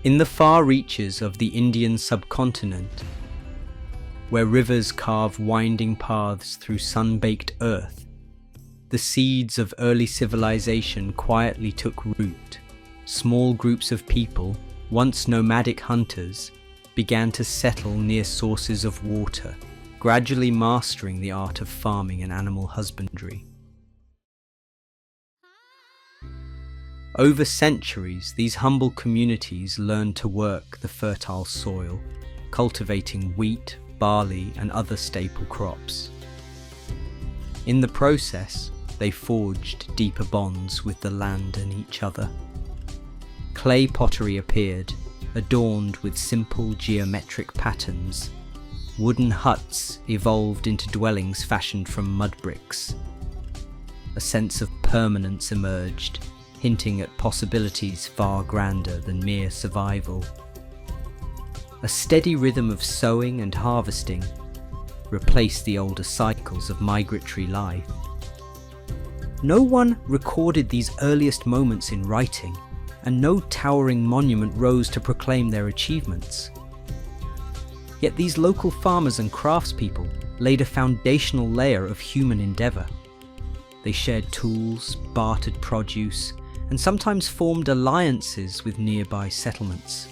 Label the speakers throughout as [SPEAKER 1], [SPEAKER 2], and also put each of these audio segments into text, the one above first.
[SPEAKER 1] In the far reaches of the Indian subcontinent, where rivers carve winding paths through sun-baked earth, the seeds of early civilization quietly took root. Small groups of people, once nomadic hunters, began to settle near sources of water, gradually mastering the art of farming and animal husbandry. Over centuries, these humble communities learned to work the fertile soil, cultivating wheat, barley, and other staple crops. In the process, they forged deeper bonds with the land and each other. Clay pottery appeared, adorned with simple geometric patterns. Wooden huts evolved into dwellings fashioned from mud bricks. A sense of permanence emerged, hinting at possibilities far grander than mere survival. A steady rhythm of sowing and harvesting replaced the older cycles of migratory life. No one recorded these earliest moments in writing, and no towering monument rose to proclaim their achievements. Yet these local farmers and craftspeople laid a foundational layer of human endeavour. They shared tools, bartered produce, and sometimes formed alliances with nearby settlements.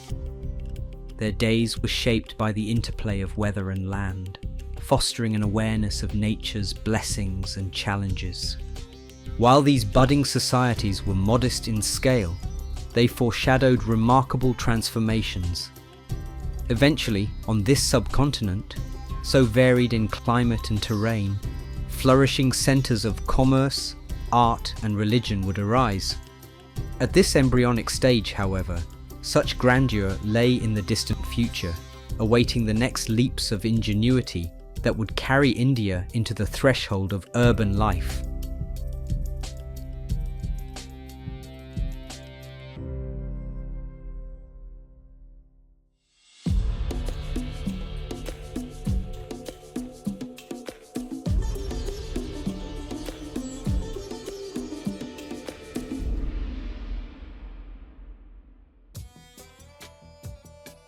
[SPEAKER 1] Their days were shaped by the interplay of weather and land, fostering an awareness of nature's blessings and challenges. While these budding societies were modest in scale, they foreshadowed remarkable transformations. Eventually, on this subcontinent, so varied in climate and terrain, flourishing centres of commerce, art, and religion would arise. At this embryonic stage, however, such grandeur lay in the distant future, awaiting the next leaps of ingenuity that would carry India into the threshold of urban life.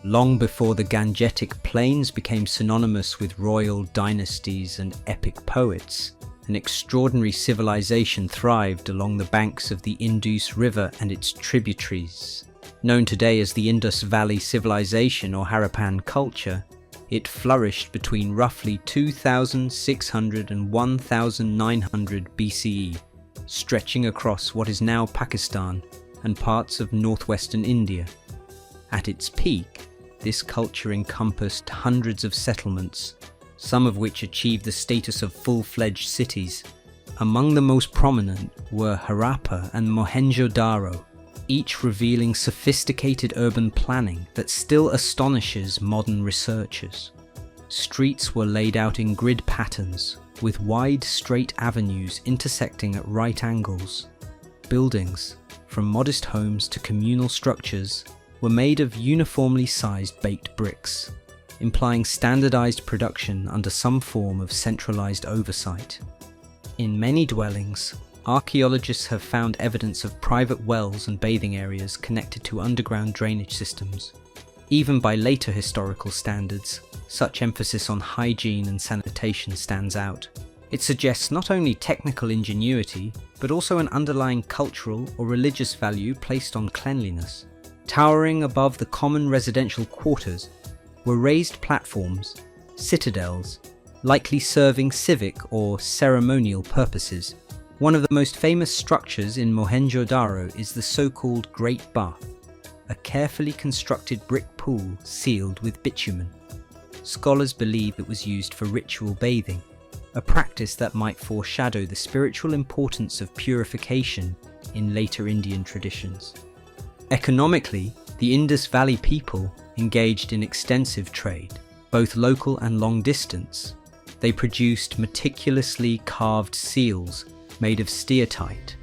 [SPEAKER 1] Long before the Gangetic Plains became synonymous with royal dynasties and epic poets, an extraordinary civilization thrived along the banks of the Indus River and its tributaries. Known today as the Indus Valley Civilization or Harappan culture, it flourished between roughly 2600 and 1900 BCE, stretching across what is now Pakistan and parts of northwestern India. At its peak, this culture encompassed hundreds of settlements, some of which achieved the status of full-fledged cities. Among the most prominent were Harappa and Mohenjo-daro, each revealing sophisticated urban planning that still astonishes modern researchers. Streets were laid out in grid patterns, with wide straight avenues intersecting at right angles. Buildings, from modest homes to communal structures, were made of uniformly sized baked bricks, implying standardized production under some form of centralized oversight. In many dwellings, archaeologists have found evidence of private wells and bathing areas connected to underground drainage systems. Even by later historical standards, such emphasis on hygiene and sanitation stands out. It suggests not only technical ingenuity, but also an underlying cultural or religious value placed on cleanliness. Towering above the common residential quarters were raised platforms, citadels, likely serving civic or ceremonial purposes. One of the most famous structures in Mohenjo-daro is the so-called Great Bath, a carefully constructed brick pool sealed with bitumen. Scholars believe it was used for ritual bathing, a practice that might foreshadow the spiritual importance of purification in later Indian traditions. Economically, the Indus Valley people engaged in extensive trade, both local and long distance. They produced meticulously carved seals made of steatite,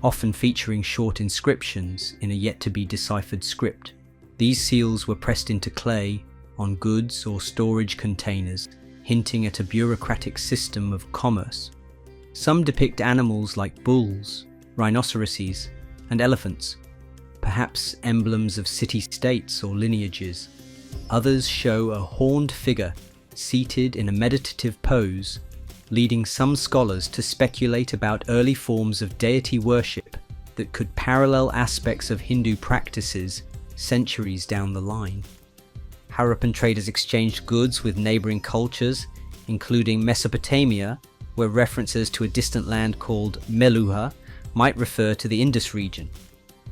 [SPEAKER 1] often featuring short inscriptions in a yet-to-be-deciphered script. These seals were pressed into clay, on goods or storage containers, hinting at a bureaucratic system of commerce. Some depict animals like bulls, rhinoceroses, and elephants, perhaps emblems of city-states or lineages. Others show a horned figure seated in a meditative pose, leading some scholars to speculate about early forms of deity worship that could parallel aspects of Hindu practices centuries down the line. Harappan traders exchanged goods with neighboring cultures, including Mesopotamia, where references to a distant land called Meluha might refer to the Indus region.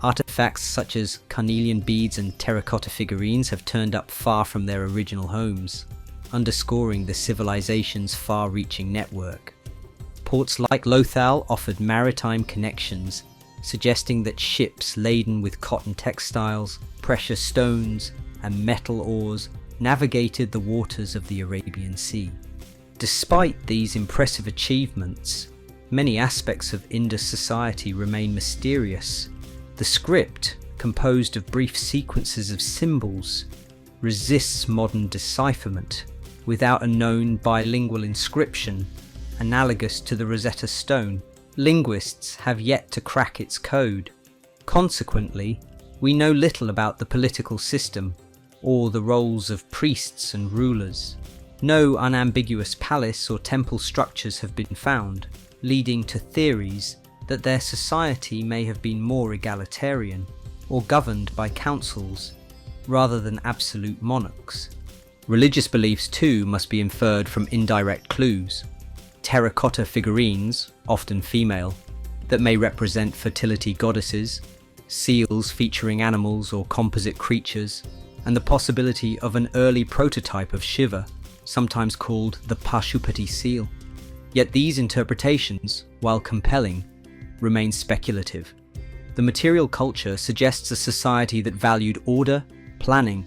[SPEAKER 1] Artifacts such as carnelian beads and terracotta figurines have turned up far from their original homes, underscoring the civilization's far-reaching network. Ports like Lothal offered maritime connections, suggesting that ships laden with cotton textiles, precious stones, and metal ores navigated the waters of the Arabian Sea. Despite these impressive achievements, many aspects of Indus society remain mysterious. The script, composed of brief sequences of symbols, resists modern decipherment without a known bilingual inscription analogous to the Rosetta Stone. Linguists have yet to crack its code. Consequently, we know little about the political system or the roles of priests and rulers. No unambiguous palace or temple structures have been found, leading to theories that their society may have been more egalitarian or governed by councils rather than absolute monarchs. Religious beliefs too must be inferred from indirect clues. Terracotta figurines, often female, that may represent fertility goddesses, seals featuring animals or composite creatures, and the possibility of an early prototype of Shiva, sometimes called the Pashupati seal. Yet these interpretations, while compelling, remain speculative. The material culture suggests a society that valued order, planning,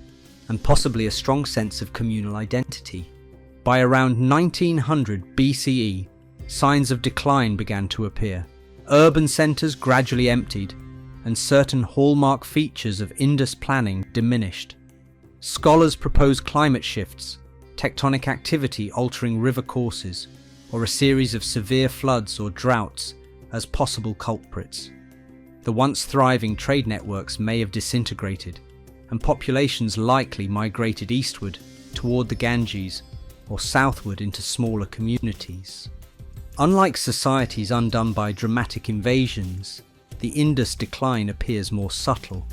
[SPEAKER 1] and possibly a strong sense of communal identity. By around 1900 BCE, signs of decline began to appear. Urban centres gradually emptied, and certain hallmark features of Indus planning diminished. Scholars propose climate shifts, tectonic activity altering river courses, or a series of severe floods or droughts as possible culprits. The once thriving trade networks may have disintegrated, and populations likely migrated eastward toward the Ganges or southward into smaller communities. Unlike societies undone by dramatic invasions, the Indus decline appears more subtle,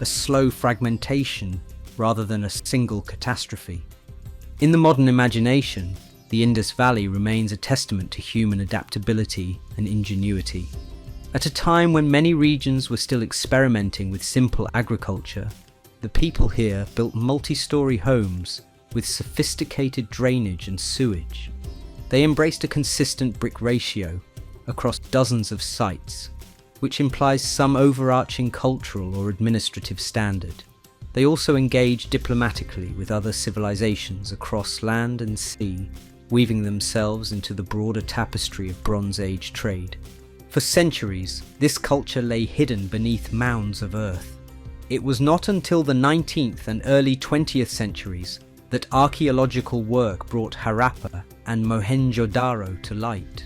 [SPEAKER 1] a slow fragmentation rather than a single catastrophe. In the modern imagination, the Indus Valley remains a testament to human adaptability and ingenuity. At a time when many regions were still experimenting with simple agriculture, the people here built multi-story homes with sophisticated drainage and sewage. They embraced a consistent brick ratio across dozens of sites, which implies some overarching cultural or administrative standard. They also engaged diplomatically with other civilizations across land and sea, weaving themselves into the broader tapestry of Bronze Age trade. For centuries, this culture lay hidden beneath mounds of earth. It was not until the 19th and early 20th centuries that archaeological work brought Harappa and Mohenjo-daro to light.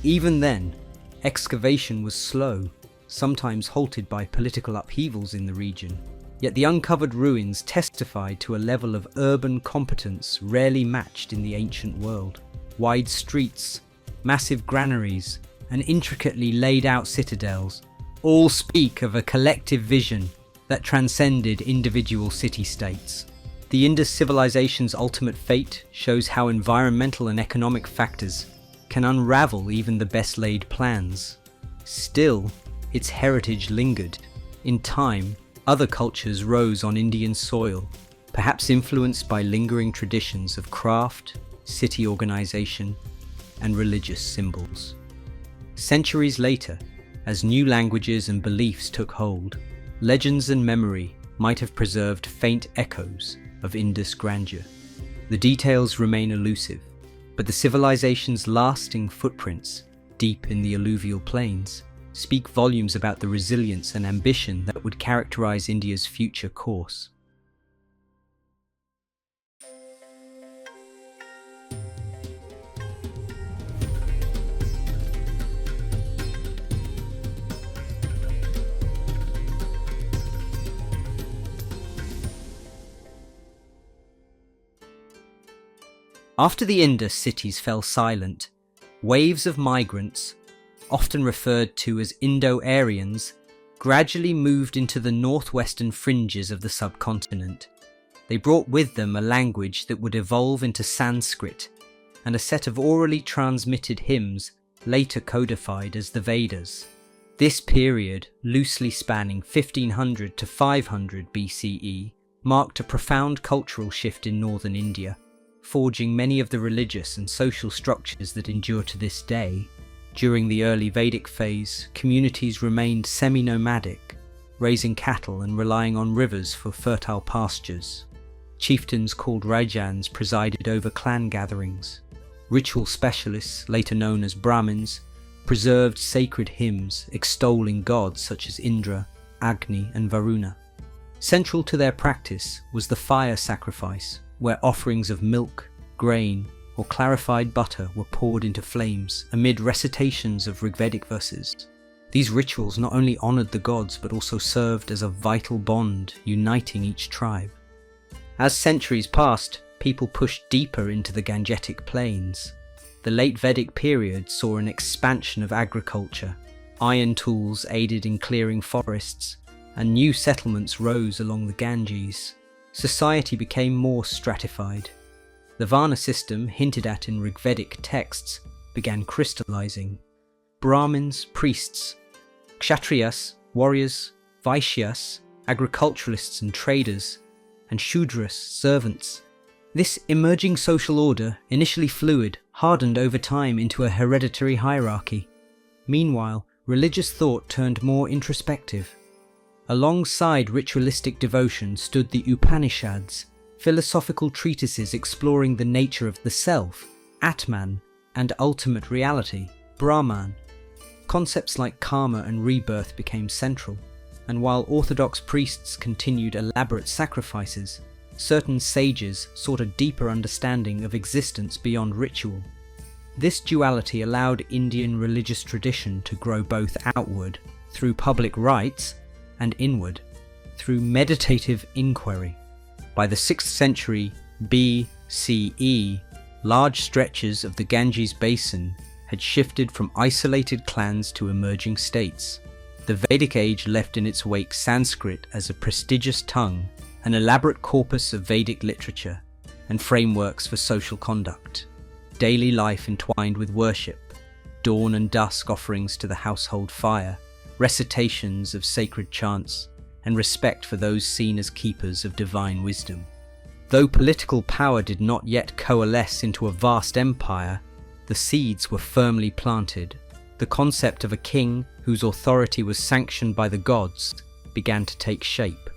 [SPEAKER 1] Even then, excavation was slow, sometimes halted by political upheavals in the region. Yet the uncovered ruins testified to a level of urban competence rarely matched in the ancient world. Wide streets, massive granaries, and intricately laid out citadels all speak of a collective vision that transcended individual city-states. The Indus civilization's ultimate fate shows how environmental and economic factors can unravel even the best-laid plans. Still, its heritage lingered. In time, other cultures rose on Indian soil, perhaps influenced by lingering traditions of craft, city organization, and religious symbols. Centuries later, as new languages and beliefs took hold, legends and memory might have preserved faint echoes of Indus grandeur. The details remain elusive, but the civilization's lasting footprints, deep in the alluvial plains, speak volumes about the resilience and ambition that would characterize India's future course. After the Indus cities fell silent, waves of migrants, often referred to as Indo-Aryans, gradually moved into the northwestern fringes of the subcontinent. They brought with them a language that would evolve into Sanskrit, and a set of orally transmitted hymns later codified as the Vedas. This period, loosely spanning 1500 to 500 BCE, marked a profound cultural shift in northern India, forging many of the religious and social structures that endure to this day. During the early Vedic phase, communities remained semi-nomadic, raising cattle and relying on rivers for fertile pastures. Chieftains called Rajans presided over clan gatherings. Ritual specialists, later known as Brahmins, preserved sacred hymns extolling gods such as Indra, Agni and Varuna. Central to their practice was the fire sacrifice, where offerings of milk, grain, or clarified butter were poured into flames amid recitations of Rigvedic verses. These rituals not only honoured the gods but also served as a vital bond uniting each tribe. As centuries passed, people pushed deeper into the Gangetic plains. The late Vedic period saw an expansion of agriculture. Iron tools aided in clearing forests, and new settlements rose along the Ganges. Society became more stratified. The Varna system, hinted at in Rigvedic texts, began crystallizing. Brahmins, priests, Kshatriyas, warriors, Vaishyas, agriculturalists and traders, and Shudras, servants. This emerging social order, initially fluid, hardened over time into a hereditary hierarchy. Meanwhile, religious thought turned more introspective. Alongside ritualistic devotion stood the Upanishads, philosophical treatises exploring the nature of the self, Atman, and ultimate reality, Brahman. Concepts like karma and rebirth became central, and while orthodox priests continued elaborate sacrifices, certain sages sought a deeper understanding of existence beyond ritual. This duality allowed Indian religious tradition to grow both outward, through public rites, and inward, through meditative inquiry. By the 6th century BCE, large stretches of the Ganges basin had shifted from isolated clans to emerging states. The Vedic age left in its wake Sanskrit as a prestigious tongue, an elaborate corpus of Vedic literature, and frameworks for social conduct. Daily life entwined with worship, dawn and dusk offerings to the household fire, recitations of sacred chants, and respect for those seen as keepers of divine wisdom. Though political power did not yet coalesce into a vast empire, the seeds were firmly planted. The concept of a king whose authority was sanctioned by the gods began to take shape.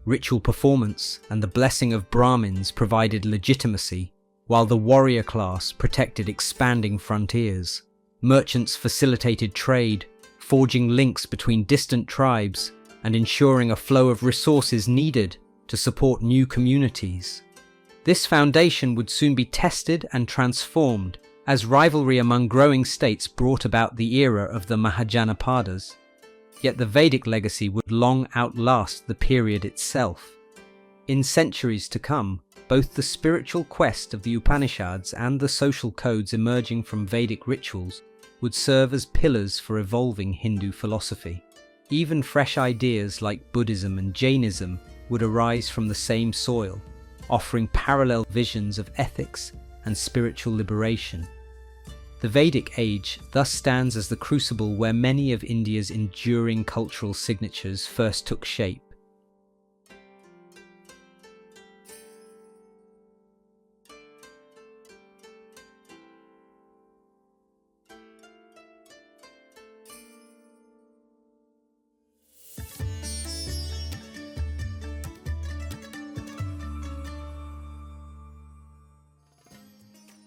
[SPEAKER 1] Ritual performance and the blessing of Brahmins provided legitimacy, while the warrior class protected expanding frontiers. Merchants facilitated trade, forging links between distant tribes and ensuring a flow of resources needed to support new communities. This foundation would soon be tested and transformed as rivalry among growing states brought about the era of the Mahajanapadas. Yet the Vedic legacy would long outlast the period itself. In centuries to come, both the spiritual quest of the Upanishads and the social codes emerging from Vedic rituals would serve as pillars for evolving Hindu philosophy. Even fresh ideas like Buddhism and Jainism would arise from the same soil, offering parallel visions of ethics and spiritual liberation. The Vedic age thus stands as the crucible where many of India's enduring cultural signatures first took shape.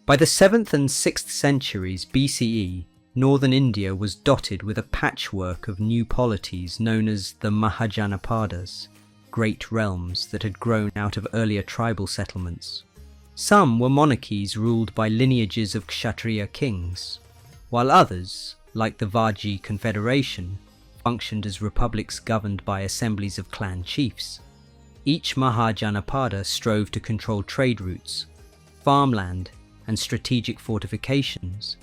[SPEAKER 1] By the 7th and 6th centuries BCE, northern India was dotted with a patchwork of new polities known as the Mahajanapadas, great realms that had grown out of earlier tribal settlements. Some were monarchies ruled by lineages of Kshatriya kings, while others, like the Vaji Confederation, functioned as republics governed by assemblies of clan chiefs. Each Mahajanapada strove to control trade routes, farmland, and strategic fortifications,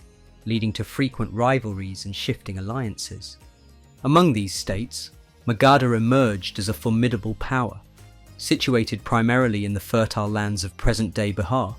[SPEAKER 1] leading to frequent rivalries and shifting alliances. Among these states, Magadha emerged as a formidable power. Situated primarily in the fertile lands of present-day Bihar,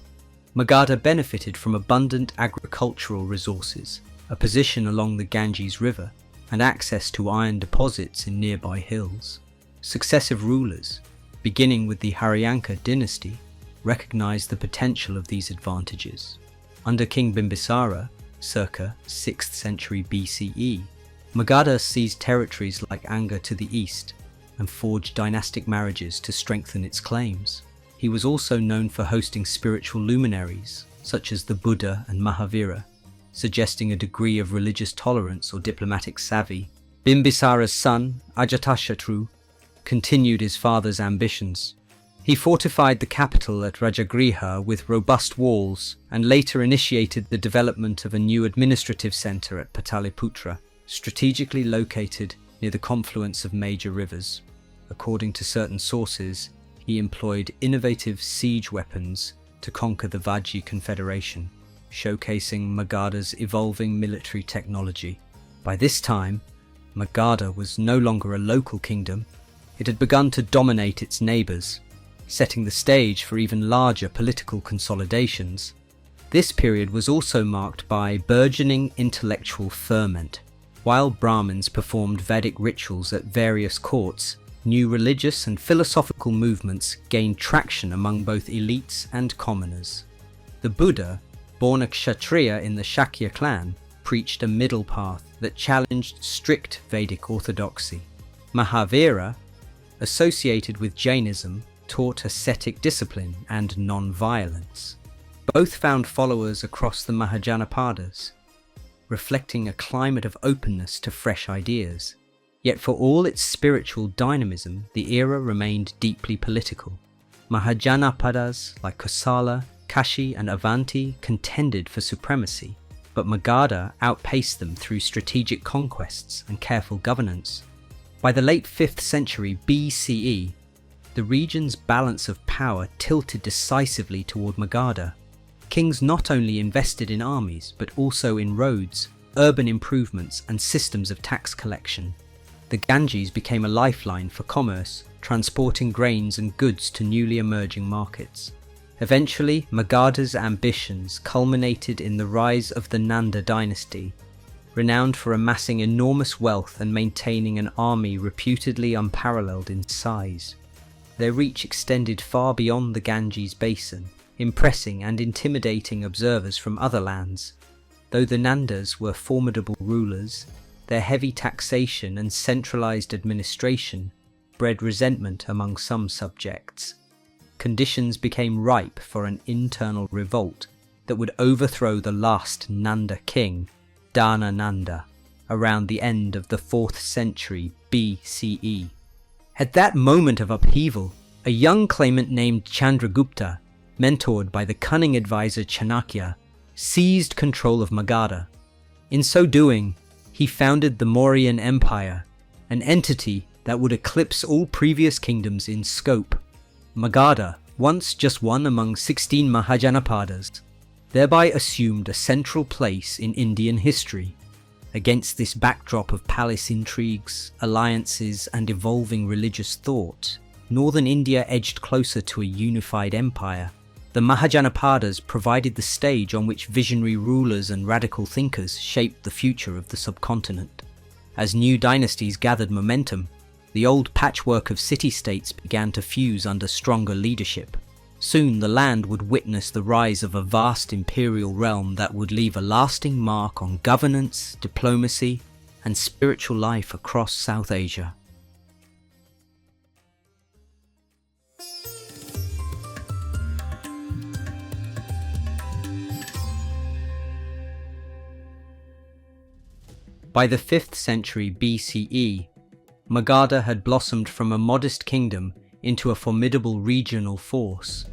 [SPEAKER 1] Magadha benefited from abundant agricultural resources, a position along the Ganges River, and access to iron deposits in nearby hills. Successive rulers, beginning with the Harappan Dynasty, recognized the potential of these advantages. Under King Bimbisara, circa 6th century BCE, Magadha seized territories like Anga to the east and forged dynastic marriages to strengthen its claims. He was also known for hosting spiritual luminaries, such as the Buddha and Mahavira, suggesting a degree of religious tolerance or diplomatic savvy. Bimbisara's son, Ajatashatru, continued his father's ambitions. He fortified the capital at Rajagriha with robust walls and later initiated the development of a new administrative centre at Pataliputra, strategically located near the confluence of major rivers. According to certain sources, he employed innovative siege weapons to conquer the Vajji Confederation, showcasing Magadha's evolving military technology. By this time, Magadha was no longer a local kingdom. It had begun to dominate its neighbours, setting the stage for even larger political consolidations. This period was also marked by burgeoning intellectual ferment. While Brahmins performed Vedic rituals at various courts, new religious and philosophical movements gained traction among both elites and commoners. The Buddha, born a Kshatriya in the Shakya clan, preached a middle path that challenged strict Vedic orthodoxy. Mahavira, associated with Jainism, taught ascetic discipline and non-violence. Both found followers across the Mahajanapadas, reflecting a climate of openness to fresh ideas. Yet for all its spiritual dynamism, the era remained deeply political. Mahajanapadas like Kosala, Kashi and Avanti contended for supremacy, but Magadha outpaced them through strategic conquests and careful governance. By the late 5th century BCE, the region's balance of power tilted decisively toward Magadha. Kings not only invested in armies, but also in roads, urban improvements, and systems of tax collection. The Ganges became a lifeline for commerce, transporting grains and goods to newly emerging markets. Eventually, Magadha's ambitions culminated in the rise of the Nanda Dynasty, renowned for amassing enormous wealth and maintaining an army reputedly unparalleled in size. Their reach extended far beyond the Ganges basin, impressing and intimidating observers from other lands. Though the Nandas were formidable rulers, their heavy taxation and centralized administration bred resentment among some subjects. Conditions became ripe for an internal revolt that would overthrow the last Nanda king, Dana Nanda, around the end of the 4th century BCE. At that moment of upheaval, a young claimant named Chandragupta, mentored by the cunning advisor Chanakya, seized control of Magadha. In so doing, he founded the Mauryan Empire, an entity that would eclipse all previous kingdoms in scope. Magadha, once just one among 16 Mahajanapadas, thereby assumed a central place in Indian history. Against this backdrop of palace intrigues, alliances, and evolving religious thought, northern India edged closer to a unified empire. The Mahajanapadas provided the stage on which visionary rulers and radical thinkers shaped the future of the subcontinent. As new dynasties gathered momentum, the old patchwork of city-states began to fuse under stronger leadership. Soon the land would witness the rise of a vast imperial realm that would leave a lasting mark on governance, diplomacy, and spiritual life across South Asia. By the 5th century BCE, Magadha had blossomed from a modest kingdom into a formidable regional force.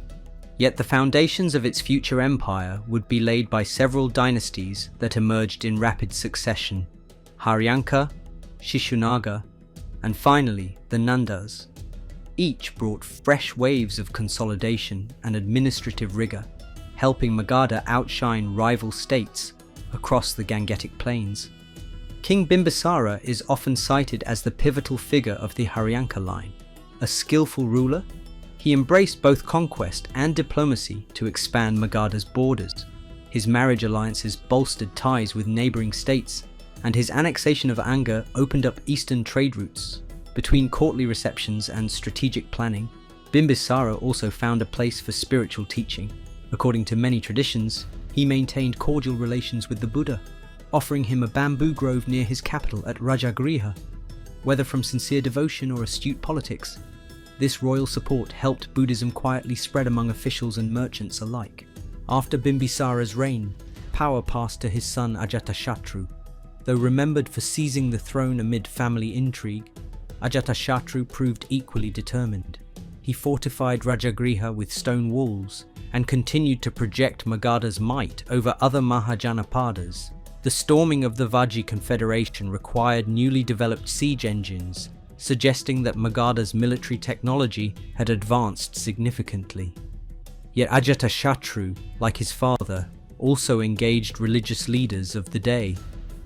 [SPEAKER 1] Yet the foundations of its future empire would be laid by several dynasties that emerged in rapid succession: Haryanka, Shishunaga, and finally the Nandas. Each brought fresh waves of consolidation and administrative rigor. helping Magadha outshine rival states across the Gangetic Plains. King Bimbisara is often cited as the pivotal figure of the Haryanka line. A skillful ruler, he embraced both conquest and diplomacy to expand Magadha's borders. His marriage alliances bolstered ties with neighbouring states, and his annexation of Anga opened up eastern trade routes. Between courtly receptions and strategic planning, Bimbisara also found a place for spiritual teaching. According to many traditions, he maintained cordial relations with the Buddha, offering him a bamboo grove near his capital at Rajagriha. Whether from sincere devotion or astute politics, this royal support helped Buddhism quietly spread among officials and merchants alike. After Bimbisara's reign, power passed to his son Ajatashatru. Though remembered for seizing the throne amid family intrigue, Ajatashatru proved equally determined. He fortified Rajagriha with stone walls and continued to project Magadha's might over other Mahajanapadas. The storming of the Vajji Confederation required newly developed siege engines, suggesting that Magadha's military technology had advanced significantly. Yet Ajatashatru, like his father, also engaged religious leaders of the day.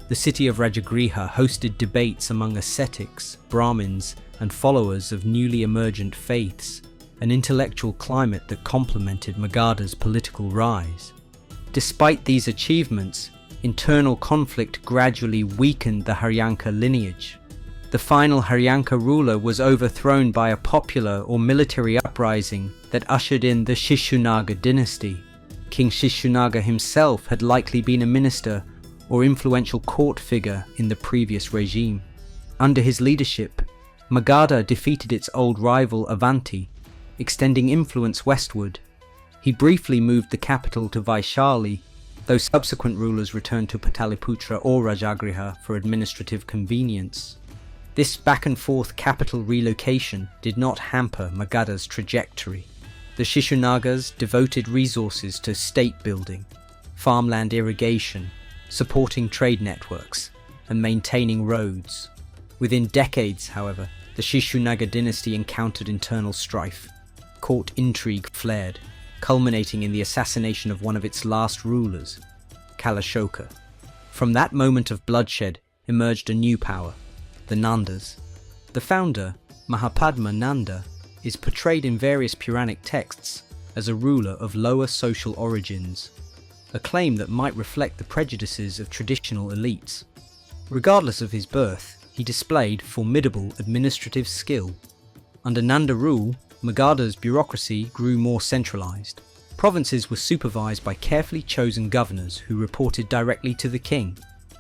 [SPEAKER 1] The city of Rajagriha hosted debates among ascetics, Brahmins, and followers of newly emergent faiths, an intellectual climate that complemented Magadha's political rise. Despite these achievements, internal conflict gradually weakened the Haryanka lineage. The final Haryanka ruler was overthrown by a popular or military uprising that ushered in the Shishunaga Dynasty. King Shishunaga himself had likely been a minister or influential court figure in the previous regime. Under his leadership, Magadha defeated its old rival Avanti, extending influence westward. He briefly moved the capital to Vaishali, though subsequent rulers returned to Pataliputra or Rajagriha for administrative convenience. This back-and-forth capital relocation did not hamper Magadha's trajectory. The Shishunagas devoted resources to state building, farmland irrigation, supporting trade networks, and maintaining roads. Within decades, however, the Shishunaga dynasty encountered internal strife. Court intrigue flared, culminating in the assassination of one of its last rulers, Kalashoka. From that moment of bloodshed emerged a new power, the Nandas. The founder, Mahapadma Nanda, is portrayed in various Puranic texts as a ruler of lower social origins, a claim that might reflect the prejudices of traditional elites. Regardless of his birth, he displayed formidable administrative skill. Under Nanda rule, Magadha's bureaucracy grew more centralized. Provinces were supervised by carefully chosen governors who reported directly to the king.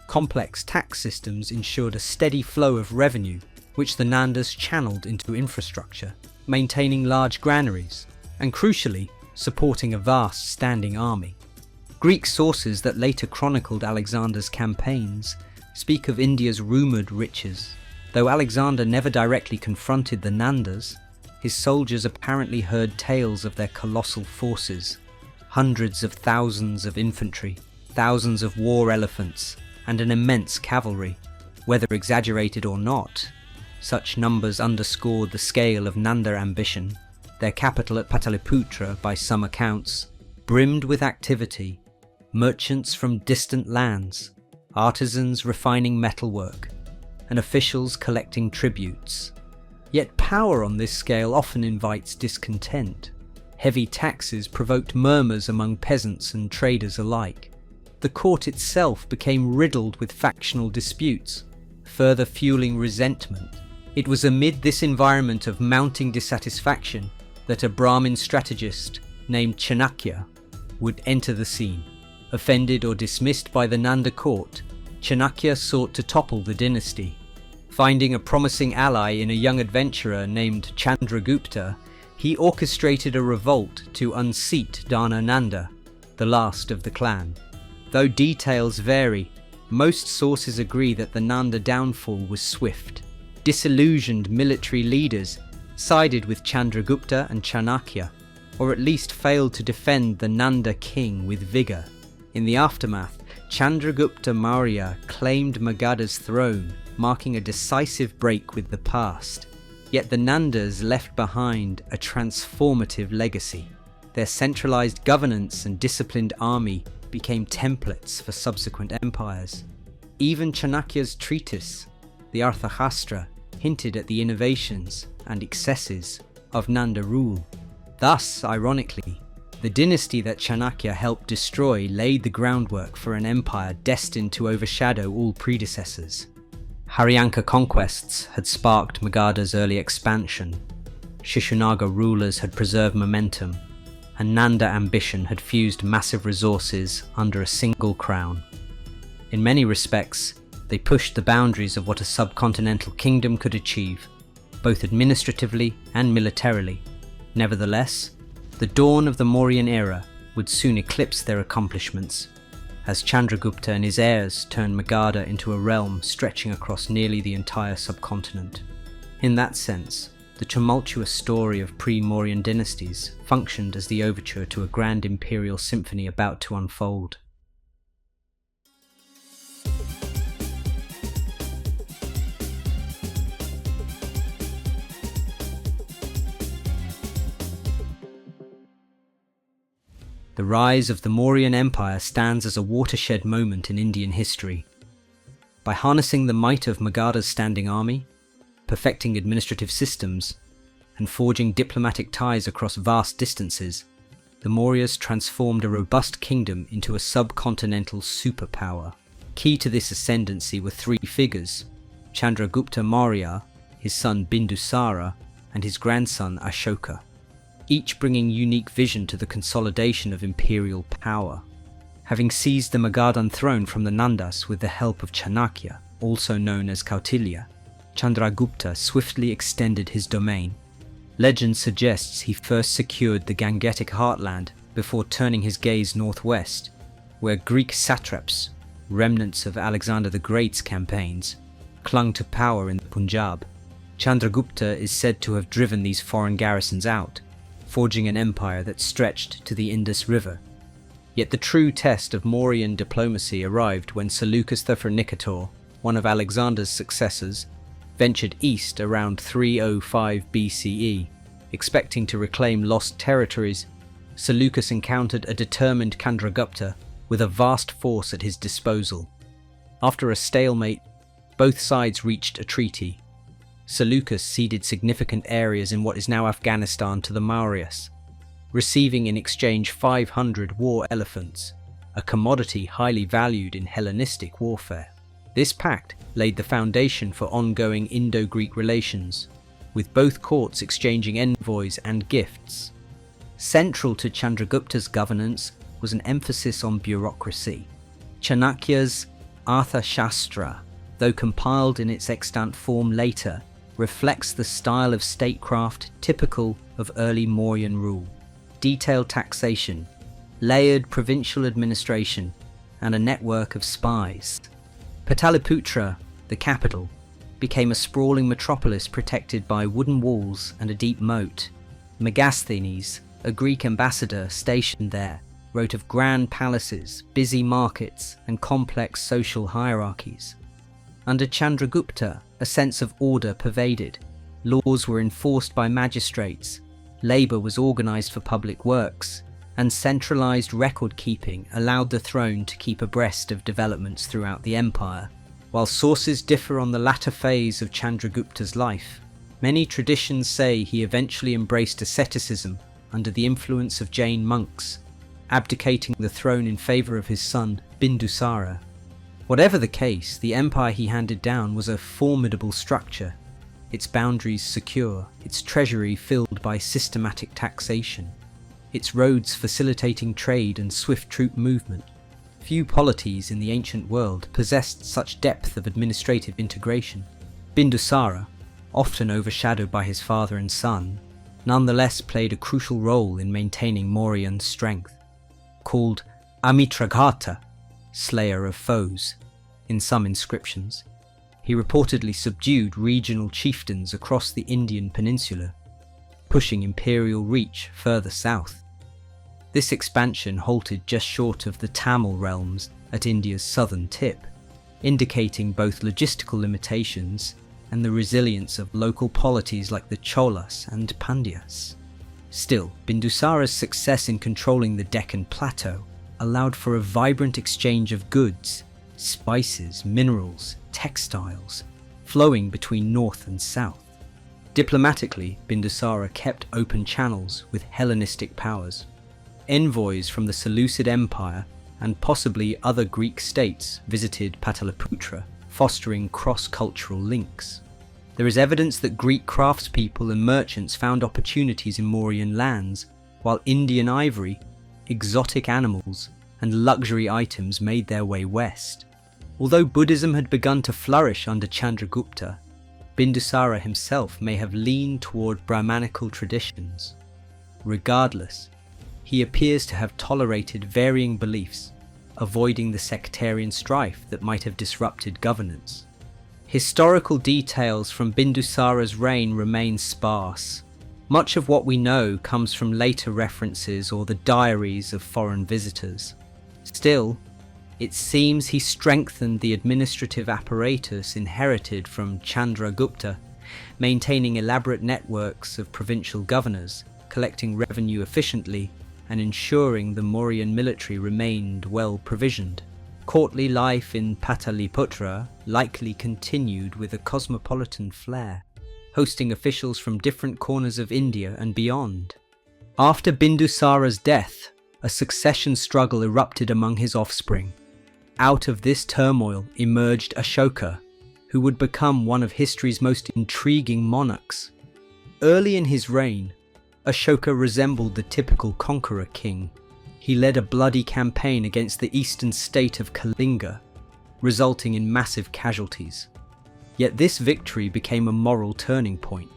[SPEAKER 1] Complex tax systems ensured a steady flow of revenue, which the Nandas channeled into infrastructure, maintaining large granaries, and crucially, supporting a vast standing army. Greek sources that later chronicled Alexander's campaigns speak of India's rumoured riches. Though Alexander never directly confronted the Nandas, his soldiers apparently heard tales of their colossal forces, hundreds of thousands of infantry, thousands of war elephants, and an immense cavalry. Whether exaggerated or not, such numbers underscored the scale of Nanda ambition. Their capital at Pataliputra, by some accounts, brimmed with activity, merchants from distant lands, artisans refining metalwork, and officials collecting tributes. Yet power on this scale often invites discontent. Heavy taxes provoked murmurs among peasants and traders alike. The court itself became riddled with factional disputes, further fueling resentment. It was amid this environment of mounting dissatisfaction that a Brahmin strategist named Chanakya would enter the scene. Offended or dismissed by the Nanda court, Chanakya sought to topple the dynasty. Finding a promising ally in a young adventurer named Chandragupta, he orchestrated a revolt to unseat Dana Nanda, the last of the clan. Though details vary, most sources agree that the Nanda downfall was swift. Disillusioned military leaders sided with Chandragupta and Chanakya, or at least failed to defend the Nanda king with vigour. In the aftermath, Chandragupta Maurya claimed Magadha's throne, marking a decisive break with the past. Yet the Nandas left behind a transformative legacy. Their centralized governance and disciplined army became templates for subsequent empires. Even Chanakya's treatise, the Arthashastra, hinted at the innovations and excesses of Nanda rule. Thus, ironically, the dynasty that Chanakya helped destroy laid the groundwork for an empire destined to overshadow all predecessors. Haryanka conquests had sparked Magadha's early expansion, Shishunaga rulers had preserved momentum, and Nanda ambition had fused massive resources under a single crown. In many respects, they pushed the boundaries of what a subcontinental kingdom could achieve, both administratively and militarily. Nevertheless, the dawn of the Mauryan era would soon eclipse their accomplishments, as Chandragupta and his heirs turned Magadha into a realm stretching across nearly the entire subcontinent. In that sense, the tumultuous story of pre-Mauryan dynasties functioned as the overture to a grand imperial symphony about to unfold. The rise of the Mauryan Empire stands as a watershed moment in Indian history. By harnessing the might of Magadha's standing army, perfecting administrative systems, and forging diplomatic ties across vast distances, the Mauryas transformed a robust kingdom into a subcontinental superpower. Key to this ascendancy were three figures: Chandragupta Maurya, his son Bindusara, and his grandson Ashoka, each bringing unique vision to the consolidation of imperial power. Having seized the Magadhan throne from the Nandas with the help of Chanakya, also known as Kautilya, Chandragupta swiftly extended his domain. Legend suggests he first secured the Gangetic heartland before turning his gaze northwest, where Greek satraps, remnants of Alexander the Great's campaigns, clung to power in the Punjab. Chandragupta is said to have driven these foreign garrisons out, forging an empire that stretched to the Indus River. Yet the true test of Mauryan diplomacy arrived when Seleucus the Phoenicator, one of Alexander's successors, ventured east around 305 BCE. Expecting to reclaim lost territories, Seleucus encountered a determined Chandragupta with a vast force at his disposal. After a stalemate, both sides reached a treaty. Seleucus ceded significant areas in what is now Afghanistan to the Mauryas, receiving in exchange 500 war elephants, a commodity highly valued in Hellenistic warfare. This pact laid the foundation for ongoing Indo-Greek relations, with both courts exchanging envoys and gifts. Central to Chandragupta's governance was an emphasis on bureaucracy. Chanakya's Arthashastra, though compiled in its extant form later, reflects the style of statecraft typical of early Mauryan rule. Detailed taxation, layered provincial administration, and a network of spies. Pataliputra, the capital, became a sprawling metropolis protected by wooden walls and a deep moat. Megasthenes, a Greek ambassador stationed there, wrote of grand palaces, busy markets, and complex social hierarchies. Under Chandragupta, a sense of order pervaded. Laws were enforced by magistrates, labour was organised for public works, and centralised record-keeping allowed the throne to keep abreast of developments throughout the empire. While sources differ on the latter phase of Chandragupta's life, many traditions say he eventually embraced asceticism under the influence of Jain monks, abdicating the throne in favour of his son Bindusara. Whatever the case, the empire he handed down was a formidable structure, its boundaries secure, its treasury filled by systematic taxation, its roads facilitating trade and swift troop movement. Few polities in the ancient world possessed such depth of administrative integration. Bindusara, often overshadowed by his father and son, nonetheless played a crucial role in maintaining Mauryan strength. Called Amitraghata, slayer of foes, in some inscriptions, he reportedly subdued regional chieftains across the Indian peninsula, pushing imperial reach further south. This expansion halted just short of the Tamil realms at India's southern tip, indicating both logistical limitations and the resilience of local polities like the Cholas and Pandyas. Still, Bindusara's success in controlling the Deccan Plateau allowed for a vibrant exchange of goods, spices, minerals, textiles, flowing between north and south. Diplomatically, Bindusara kept open channels with Hellenistic powers. Envoys from the Seleucid Empire and possibly other Greek states visited Pataliputra, fostering cross-cultural links. There is evidence that Greek craftspeople and merchants found opportunities in Mauryan lands, while Indian ivory, exotic animals, and luxury items made their way west. Although Buddhism had begun to flourish under Chandragupta, Bindusara himself may have leaned toward Brahmanical traditions. Regardless, he appears to have tolerated varying beliefs, avoiding the sectarian strife that might have disrupted governance. Historical details from Bindusara's reign remain sparse. Much of what we know comes from later references or the diaries of foreign visitors. Still, it seems he strengthened the administrative apparatus inherited from Chandragupta, maintaining elaborate networks of provincial governors, collecting revenue efficiently, and ensuring the Mauryan military remained well provisioned. Courtly life in Pataliputra likely continued with a cosmopolitan flair, hosting officials from different corners of India and beyond. After Bindusara's death, a succession struggle erupted among his offspring. Out of this turmoil emerged Ashoka, who would become one of history's most intriguing monarchs. Early in his reign, Ashoka resembled the typical conqueror king. He led a bloody campaign against the eastern state of Kalinga, resulting in massive casualties. Yet this victory became a moral turning point.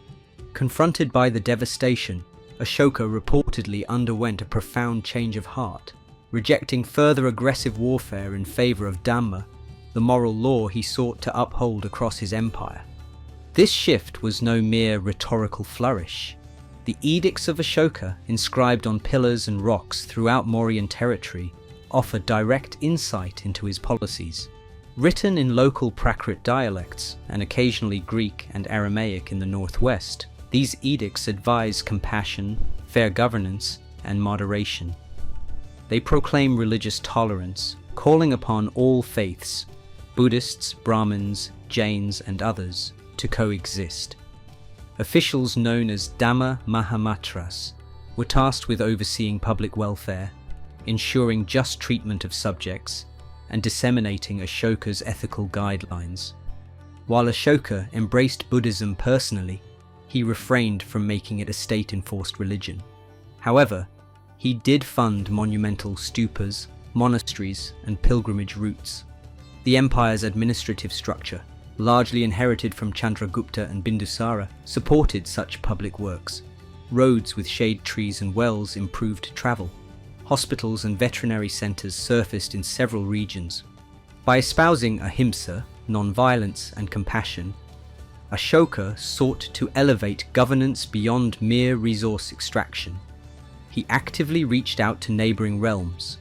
[SPEAKER 1] Confronted by the devastation, Ashoka reportedly underwent a profound change of heart, rejecting further aggressive warfare in favour of Dhamma, the moral law he sought to uphold across his empire. This shift was no mere rhetorical flourish. The Edicts of Ashoka, inscribed on pillars and rocks throughout Mauryan territory, offer direct insight into his policies. Written in local Prakrit dialects, and occasionally Greek and Aramaic in the northwest, these edicts advise compassion, fair governance, and moderation. They proclaim religious tolerance, calling upon all faiths, Buddhists, Brahmins, Jains, and others, to coexist. Officials known as Dhamma Mahamatras were tasked with overseeing public welfare, ensuring just treatment of subjects, and disseminating Ashoka's ethical guidelines. While Ashoka embraced Buddhism personally, he refrained from making it a state-enforced religion. However, he did fund monumental stupas, monasteries, and pilgrimage routes. The empire's administrative structure, largely inherited from Chandragupta and Bindusara, supported such public works. Roads with shade trees and wells improved travel. Hospitals and veterinary centres surfaced in several regions. By espousing ahimsa, non-violence, and compassion, Ashoka sought to elevate governance beyond mere resource extraction. He actively reached out to neighbouring realms.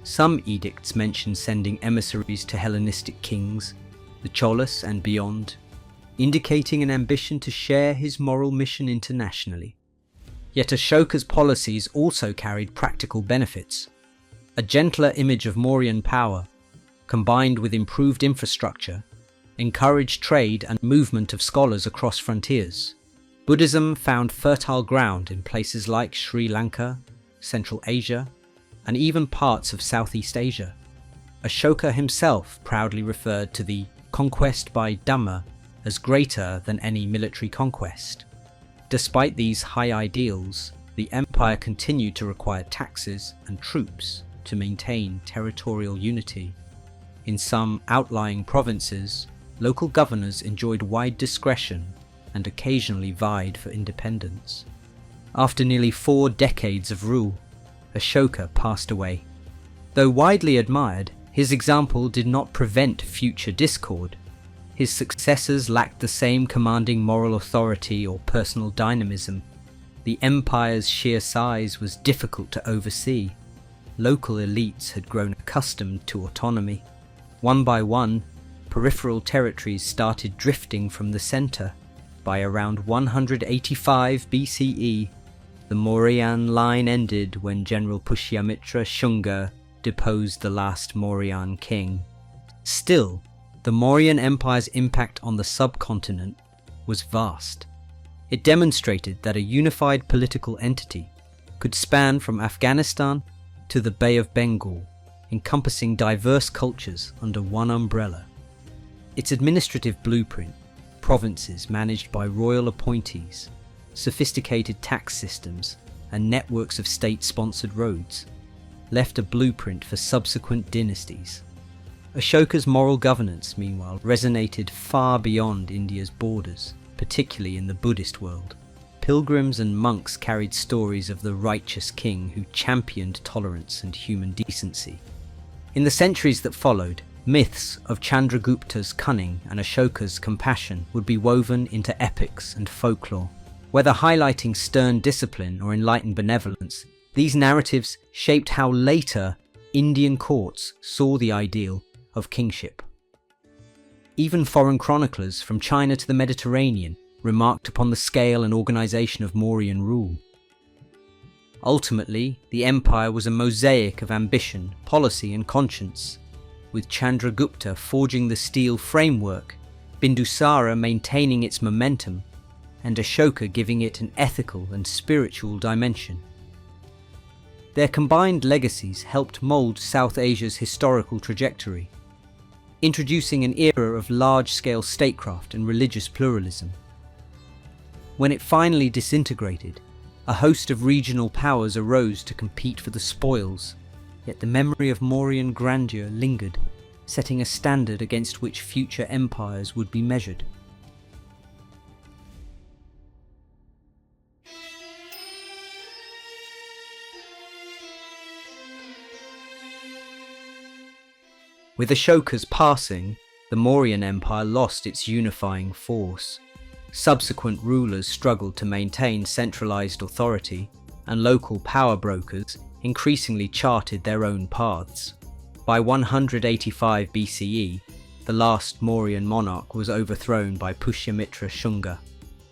[SPEAKER 1] Some edicts mention sending emissaries to Hellenistic kings, the Cholas and beyond, indicating an ambition to share his moral mission internationally. Yet Ashoka's policies also carried practical benefits. A gentler image of Mauryan power, combined with improved infrastructure, encouraged trade and movement of scholars across frontiers. Buddhism found fertile ground in places like Sri Lanka, Central Asia, and even parts of Southeast Asia. Ashoka himself proudly referred to the conquest by Dhamma as greater than any military conquest. Despite these high ideals, the empire continued to require taxes and troops to maintain territorial unity. In some outlying provinces, local governors enjoyed wide discretion and occasionally vied for independence. After nearly 4 decades of rule, Ashoka passed away. Though widely admired, his example did not prevent future discord. His successors lacked the same commanding moral authority or personal dynamism. The empire's sheer size was difficult to oversee. Local elites had grown accustomed to autonomy. One by one, peripheral territories started drifting from the centre. By around 185 BCE, The Mauryan Line ended when General Pushyamitra Shunga deposed the last Mauryan king. Still, the Mauryan Empire's impact on the subcontinent was vast. It demonstrated that a unified political entity could span from Afghanistan to the Bay of Bengal, encompassing diverse cultures under one umbrella. Its administrative blueprint, provinces managed by royal appointees, sophisticated tax systems, and networks of state-sponsored roads, left a blueprint for subsequent dynasties. Ashoka's moral governance, meanwhile, resonated far beyond India's borders, particularly in the Buddhist world. Pilgrims and monks carried stories of the righteous king who championed tolerance and human decency. In the centuries that followed, myths of Chandragupta's cunning and Ashoka's compassion would be woven into epics and folklore. Whether highlighting stern discipline or enlightened benevolence, these narratives shaped how later Indian courts saw the ideal of kingship. Even foreign chroniclers from China to the Mediterranean remarked upon the scale and organization of Mauryan rule. Ultimately, the empire was a mosaic of ambition, policy and conscience, with Chandragupta forging the steel framework, Bindusara maintaining its momentum, and Ashoka giving it an ethical and spiritual dimension. Their combined legacies helped mold South Asia's historical trajectory, introducing an era of large-scale statecraft and religious pluralism. When it finally disintegrated, a host of regional powers arose to compete for the spoils, yet the memory of Mauryan grandeur lingered, setting a standard against which future empires would be measured. With Ashoka's passing, the Mauryan Empire lost its unifying force. Subsequent rulers struggled to maintain centralized authority, and local power brokers increasingly charted their own paths. By 185 BCE, the last Mauryan monarch was overthrown by Pushyamitra Shunga,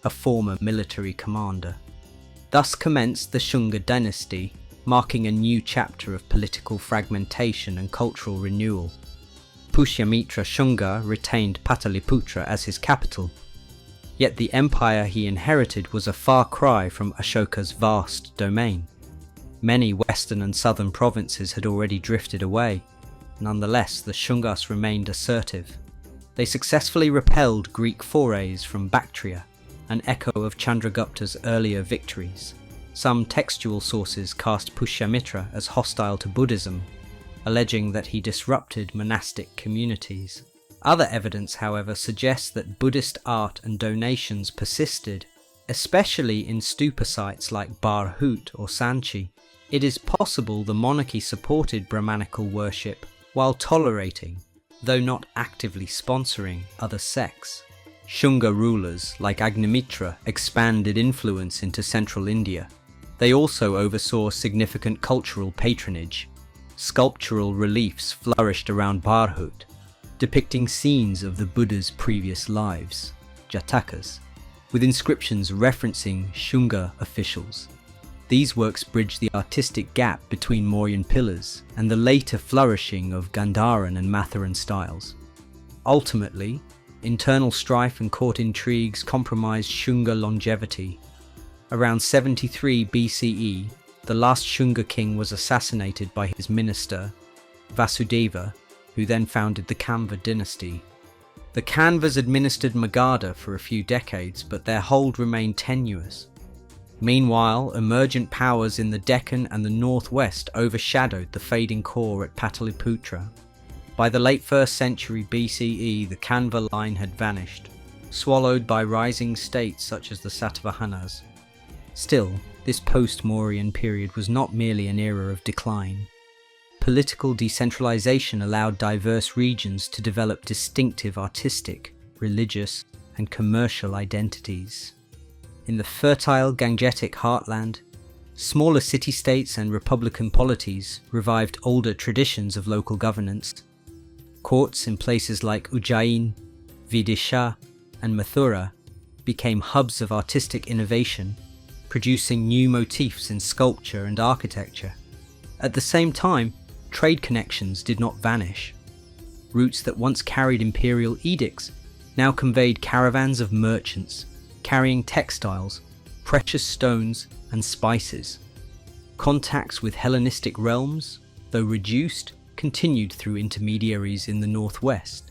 [SPEAKER 1] a former military commander. Thus commenced the Shunga Dynasty, marking a new chapter of political fragmentation and cultural renewal. Pushyamitra Shunga retained Pataliputra as his capital, yet the empire he inherited was a far cry from Ashoka's vast domain. Many western and southern provinces had already drifted away. Nonetheless, the Shungas remained assertive. They successfully repelled Greek forays from Bactria, an echo of Chandragupta's earlier victories. Some textual sources cast Pushyamitra as hostile to Buddhism, alleging that he disrupted monastic communities. Other evidence, however, suggests that Buddhist art and donations persisted, especially in stupa sites like Barhut or Sanchi. It is possible the monarchy supported Brahmanical worship while tolerating, though not actively sponsoring, other sects. Shunga rulers like Agnimitra expanded influence into central India. They also oversaw significant cultural patronage. Sculptural reliefs flourished around Barhut, depicting scenes of the Buddha's previous lives, Jatakas, with inscriptions referencing Shunga officials. These works bridge the artistic gap between Mauryan pillars and the later flourishing of Gandharan and Matharan styles. Ultimately, internal strife and court intrigues compromised Shunga longevity. Around 73 BCE, the last Shunga king was assassinated by his minister, Vasudeva, who then founded the Kanva Dynasty. The Kanvas administered Magadha for a few decades, but their hold remained tenuous. Meanwhile, emergent powers in the Deccan and the northwest overshadowed the fading core at Pataliputra. By the late 1st century BCE, the Kanva line had vanished, swallowed by rising states such as the Satavahanas. Still, this post-Mauryan period was not merely an era of decline. Political decentralization allowed diverse regions to develop distinctive artistic, religious, and commercial identities. In the fertile Gangetic heartland, smaller city-states and republican polities revived older traditions of local governance. Courts in places like Ujjain, Vidisha, and Mathura became hubs of artistic innovation, producing new motifs in sculpture and architecture. At the same time, trade connections did not vanish. Routes that once carried imperial edicts now conveyed caravans of merchants carrying textiles, precious stones, and spices. Contacts with Hellenistic realms, though reduced, continued through intermediaries in the northwest.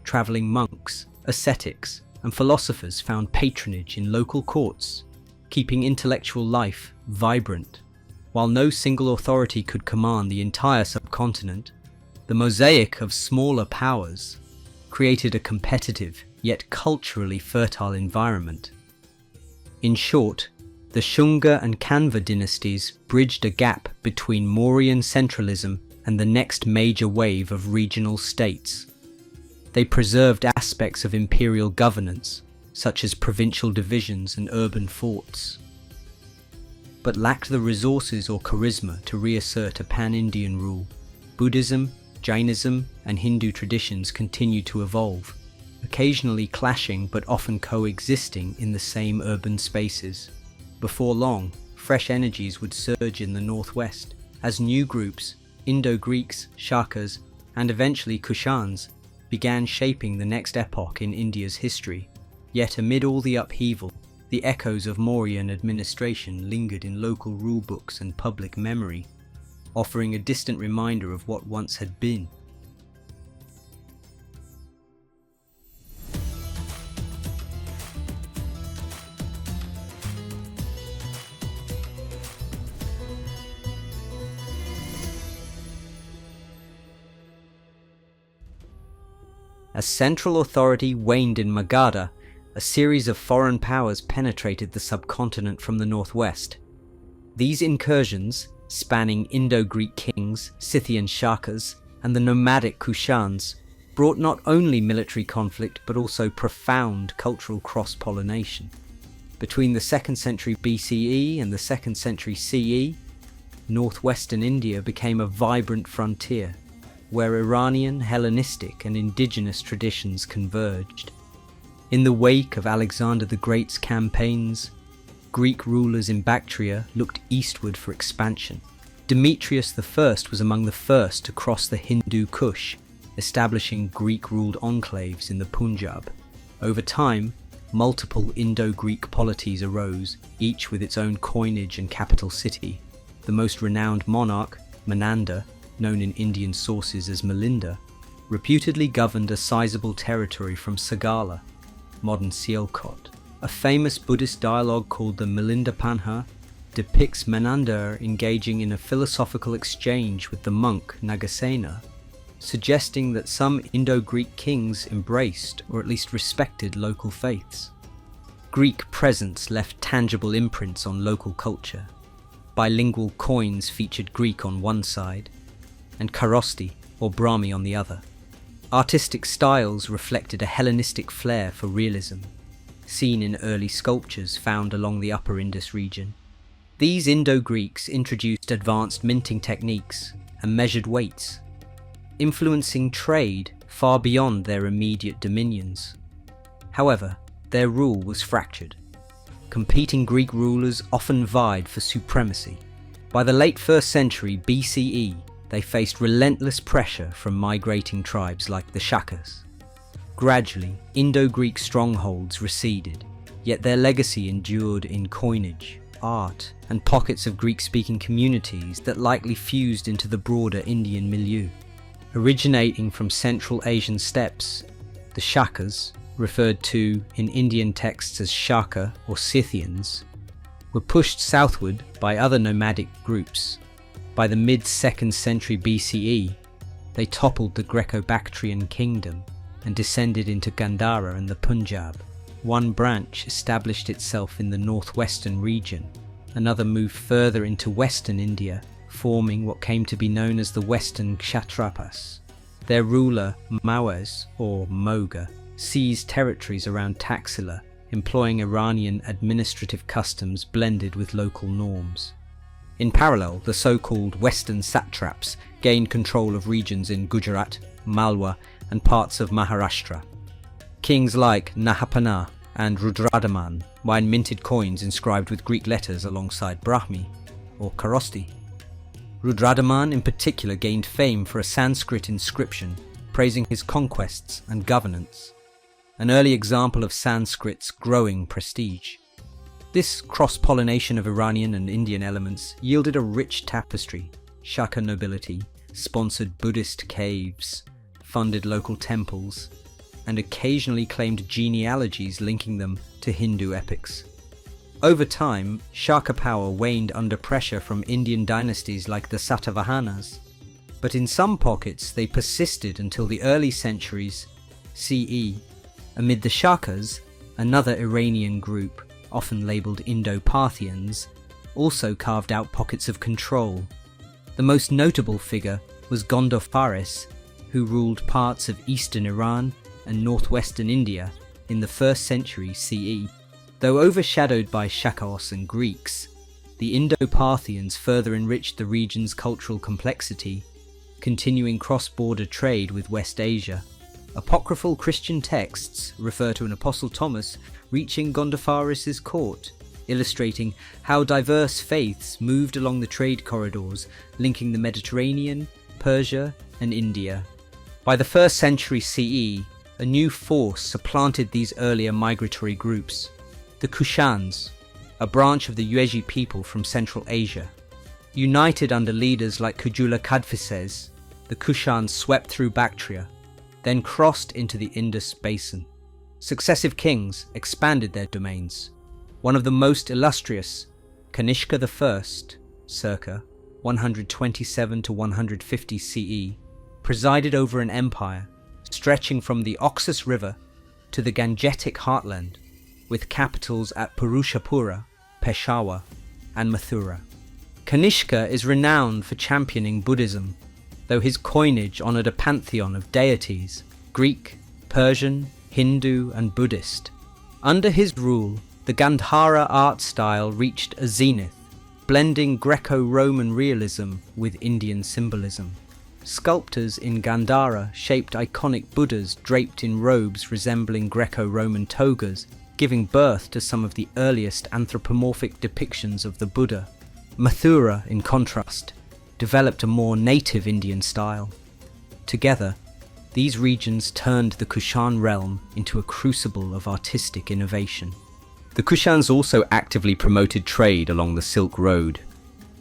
[SPEAKER 1] Travelling monks, ascetics, and philosophers found patronage in local courts, keeping intellectual life vibrant. While no single authority could command the entire subcontinent, the mosaic of smaller powers created a competitive yet culturally fertile environment. In short, the Shunga and Kanva dynasties bridged a gap between Mauryan centralism and the next major wave of regional states. They preserved aspects of imperial governance, such as provincial divisions and urban forts, but lacked the resources or charisma to reassert a pan-Indian rule. Buddhism, Jainism, and Hindu traditions continued to evolve, occasionally clashing but often coexisting in the same urban spaces. Before long, fresh energies would surge in the northwest as new groups, Indo-Greeks, Shakas, and eventually Kushans, began shaping the next epoch in India's history. Yet amid all the upheaval, the echoes of Mauryan administration lingered in local rulebooks and public memory, offering a distant reminder of what once had been. As central authority waned in Magadha, a series of foreign powers penetrated the subcontinent from the northwest. These incursions, spanning Indo-Greek kings, Scythian Shakas, and the nomadic Kushans, brought not only military conflict but also profound cultural cross-pollination. Between the 2nd century BCE and the 2nd century CE, northwestern India became a vibrant frontier, where Iranian, Hellenistic, and indigenous traditions converged. In the wake of Alexander the Great's campaigns, Greek rulers in Bactria looked eastward for expansion. Demetrius I was among the first to cross the Hindu Kush, establishing Greek-ruled enclaves in the Punjab. Over time, multiple Indo-Greek polities arose, each with its own coinage and capital city. The most renowned monarch, Menander, known in Indian sources as Milinda, reputedly governed a sizable territory from Sagala, modern Sialkot. A famous Buddhist dialogue called the Milinda Panha depicts Menander engaging in a philosophical exchange with the monk Nagasena, suggesting that some Indo-Greek kings embraced or at least respected local faiths. Greek presence left tangible imprints on local culture. Bilingual coins featured Greek on one side, and Kharosti or Brahmi on the other. Artistic styles reflected a Hellenistic flair for realism, seen in early sculptures found along the Upper Indus region. These Indo-Greeks introduced advanced minting techniques and measured weights, influencing trade far beyond their immediate dominions. However, their rule was fractured. Competing Greek rulers often vied for supremacy. By the late 1st century BCE, they faced relentless pressure from migrating tribes like the Shakas. Gradually, Indo-Greek strongholds receded, yet their legacy endured in coinage, art, and pockets of Greek-speaking communities that likely fused into the broader Indian milieu. Originating from Central Asian steppes, the Shakas, referred to in Indian texts as Shaka or Scythians, were pushed southward by other nomadic groups. By the mid-2nd century BCE, they toppled the Greco-Bactrian kingdom and descended into Gandhara and the Punjab. One branch established itself in the northwestern region, another moved further into western India, forming what came to be known as the Western Kshatrapas. Their ruler, Mawes or Moga, seized territories around Taxila, employing Iranian administrative customs blended with local norms. In parallel, the so-called Western satraps gained control of regions in Gujarat, Malwa, and parts of Maharashtra. Kings like Nahapana and Rudradaman mine minted coins inscribed with Greek letters alongside Brahmi, or Kharosti. Rudradaman in particular gained fame for a Sanskrit inscription praising his conquests and governance, an early example of Sanskrit's growing prestige. This cross-pollination of Iranian and Indian elements yielded a rich tapestry. Shaka nobility sponsored Buddhist caves, funded local temples, and occasionally claimed genealogies linking them to Hindu epics. Over time, Shaka power waned under pressure from Indian dynasties like the Satavahanas, but in some pockets they persisted until the early centuries CE. Amid the Shakas, another Iranian group, often labelled Indo-Parthians, also carved out pockets of control. The most notable figure was Gondophares, who ruled parts of eastern Iran and northwestern India in the 1st century CE. Though overshadowed by Shakaos and Greeks, the Indo-Parthians further enriched the region's cultural complexity, continuing cross-border trade with West Asia. Apocryphal Christian texts refer to an Apostle Thomas reaching Gondophares' court, illustrating how diverse faiths moved along the trade corridors linking the Mediterranean, Persia, and India. By the 1st century CE, a new force supplanted these earlier migratory groups, the Kushans, a branch of the Yuezhi people from Central Asia. United under leaders like Kujula Kadphises, the Kushans swept through Bactria, then crossed into the Indus basin. Successive kings expanded their domains. One of the most illustrious, Kanishka I, circa 127 to 150 CE, presided over an empire stretching from the Oxus River to the Gangetic heartland, with capitals at Purushapura, Peshawar, and Mathura. Kanishka is renowned for championing Buddhism, though his coinage honoured a pantheon of deities, Greek, Persian, Hindu, and Buddhist. Under his rule, the Gandhara art style reached a zenith, blending Greco-Roman realism with Indian symbolism. Sculptors in Gandhara shaped iconic Buddhas draped in robes resembling Greco-Roman togas, giving birth to some of the earliest anthropomorphic depictions of the Buddha. Mathura, in contrast, developed a more native Indian style. Together, these regions turned the Kushan realm into a crucible of artistic innovation. The Kushans also actively promoted trade along the Silk Road.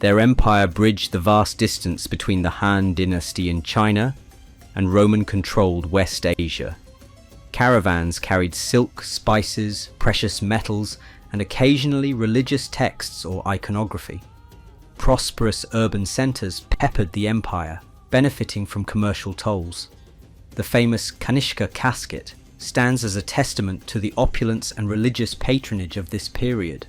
[SPEAKER 1] Their empire bridged the vast distance between the Han Dynasty in China and Roman-controlled West Asia. Caravans carried silk, spices, precious metals, and occasionally religious texts or iconography. Prosperous urban centres peppered the empire, benefiting from commercial tolls. The famous Kanishka casket stands as a testament to the opulence and religious patronage of this period.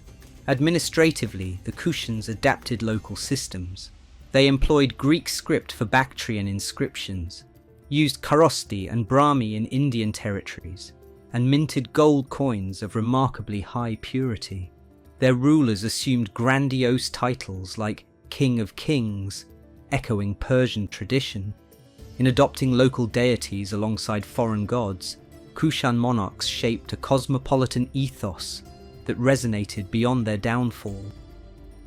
[SPEAKER 1] Administratively, the Kushans adapted local systems. They employed Greek script for Bactrian inscriptions, used Kharosti and Brahmi in Indian territories, and minted gold coins of remarkably high purity. Their rulers assumed grandiose titles like King of Kings, echoing Persian tradition. In adopting local deities alongside foreign gods, Kushan monarchs shaped a cosmopolitan ethos that resonated beyond their downfall.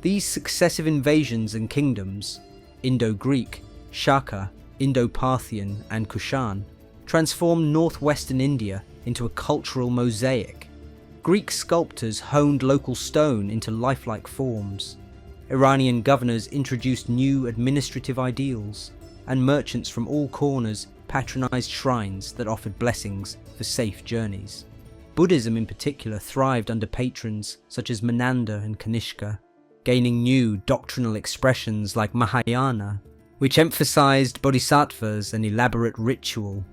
[SPEAKER 1] These successive invasions and kingdoms, Indo-Greek, Shaka, Indo-Parthian, and Kushan, transformed northwestern India into a cultural mosaic. Greek sculptors honed local stone into lifelike forms. Iranian governors introduced new administrative ideals, and merchants from all corners patronized shrines that offered blessings for safe journeys. Buddhism in particular thrived under patrons such as Menander and Kanishka, gaining new doctrinal expressions like Mahayana, which emphasized bodhisattvas and elaborate ritual.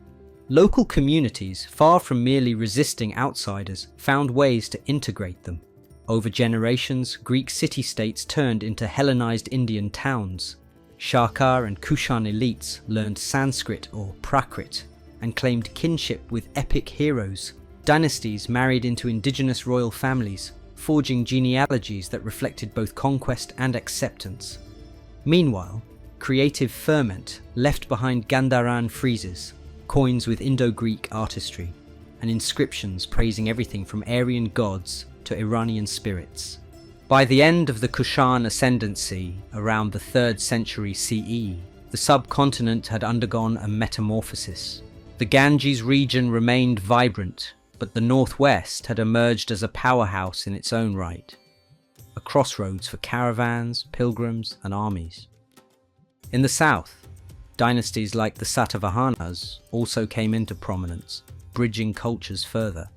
[SPEAKER 1] Local communities, far from merely resisting outsiders, found ways to integrate them. Over generations, Greek city-states turned into Hellenized Indian towns. Shaka and Kushan elites learned Sanskrit or Prakrit and claimed kinship with epic heroes. Dynasties married into indigenous royal families, forging genealogies that reflected both conquest and acceptance. Meanwhile, creative ferment left behind Gandharan friezes, coins with Indo-Greek artistry, and inscriptions praising everything from Aryan gods to Iranian spirits. By the end of the Kushan ascendancy, around the 3rd century CE, the subcontinent had undergone a metamorphosis. The Ganges region remained vibrant, but the northwest had emerged as a powerhouse in its own right, a crossroads for caravans, pilgrims, and armies. In the south, dynasties like the Satavahanas also came into prominence, bridging cultures further.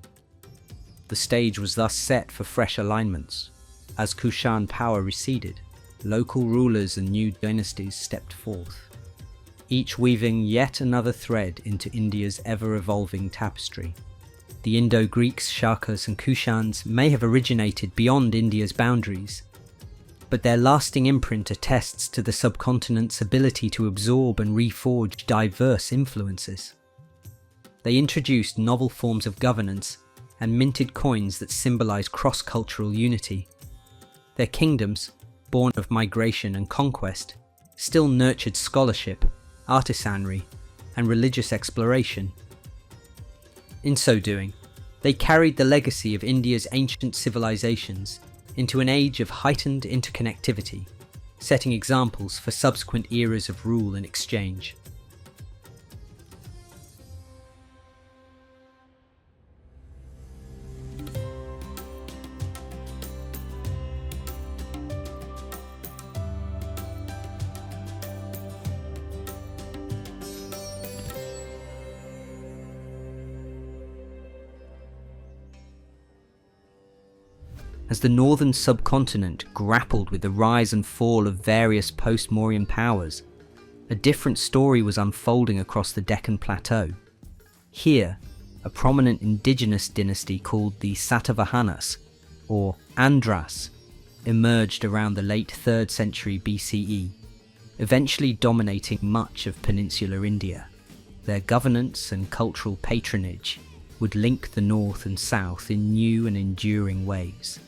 [SPEAKER 1] The stage was thus set for fresh alignments. As Kushan power receded, local rulers and new dynasties stepped forth, each weaving yet another thread into India's ever-evolving tapestry. The Indo-Greeks, Shakas and Kushans may have originated beyond India's boundaries, but their lasting imprint attests to the subcontinent's ability to absorb and reforge diverse influences. They introduced novel forms of governance and minted coins that symbolize cross-cultural unity. Their kingdoms, born of migration and conquest, still nurtured scholarship, artisanry, and religious exploration. In so doing, they carried the legacy of India's ancient civilizations into an age of heightened interconnectivity, setting examples for subsequent eras of rule and exchange. As the northern subcontinent grappled with the rise and fall of various post-Mauryan powers, a different story was unfolding across the Deccan Plateau. Here, a prominent indigenous dynasty called the Satavahanas, or Andhras, emerged around the late 3rd century BCE, eventually dominating much of peninsular India. Their governance and cultural patronage would link the north and south in new and enduring ways.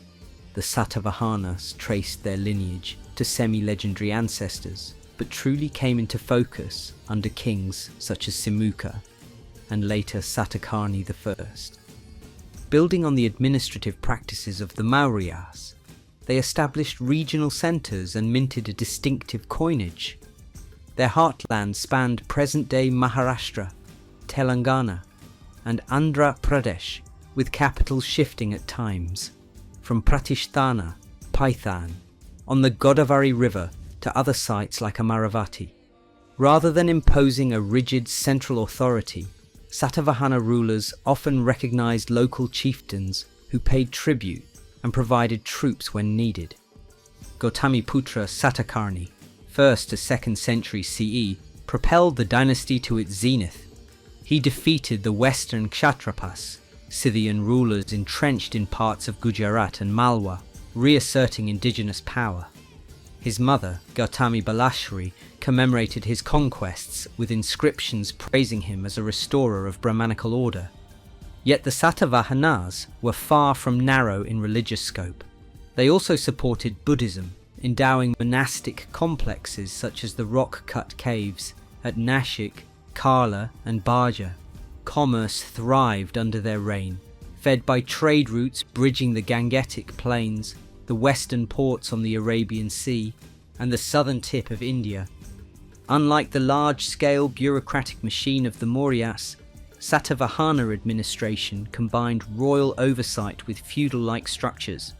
[SPEAKER 1] The Satavahanas traced their lineage to semi-legendary ancestors, but truly came into focus under kings such as Simuka and later Satakarni I. Building on the administrative practices of the Mauryas, they established regional centres and minted a distinctive coinage. Their heartland spanned present-day Maharashtra, Telangana, and Andhra Pradesh, with capitals shifting at times, from Pratisthana, Paithan, on the Godavari River to other sites like Amaravati. Rather than imposing a rigid central authority, Satavahana rulers often recognized local chieftains who paid tribute and provided troops when needed. Gautamiputra Satakarni, 1st to 2nd century CE, propelled the dynasty to its zenith. He defeated the western Kshatrapas, Scythian rulers entrenched in parts of Gujarat and Malwa, reasserting indigenous power. His mother, Gautami Balashri, commemorated his conquests with inscriptions praising him as a restorer of Brahmanical order. Yet the Satavahanas were far from narrow in religious scope. They also supported Buddhism, endowing monastic complexes such as the rock-cut caves at Nashik, Karla and Baja. Commerce thrived under their reign, fed by trade routes bridging the Gangetic plains, the western ports on the Arabian Sea, and the southern tip of India. Unlike the large-scale bureaucratic machine of the Mauryas, Satavahana administration combined royal oversight with feudal-like structures.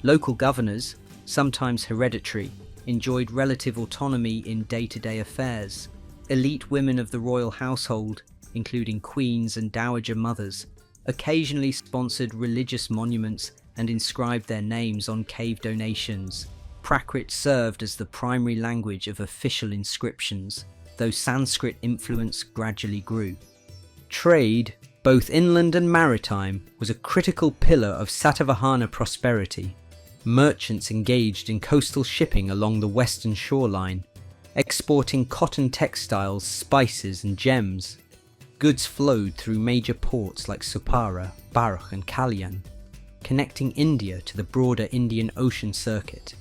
[SPEAKER 1] Local governors, sometimes hereditary, enjoyed relative autonomy in day-to-day affairs. Elite women of the royal household, including queens and dowager mothers, occasionally sponsored religious monuments and inscribed their names on cave donations. Prakrit served as the primary language of official inscriptions, though Sanskrit influence gradually grew. Trade, both inland and maritime, was a critical pillar of Satavahana prosperity. Merchants engaged in coastal shipping along the western shoreline, exporting cotton textiles, spices and gems. Goods flowed through major ports like Supara, Barh and Kalyan, connecting India to the broader Indian Ocean circuit.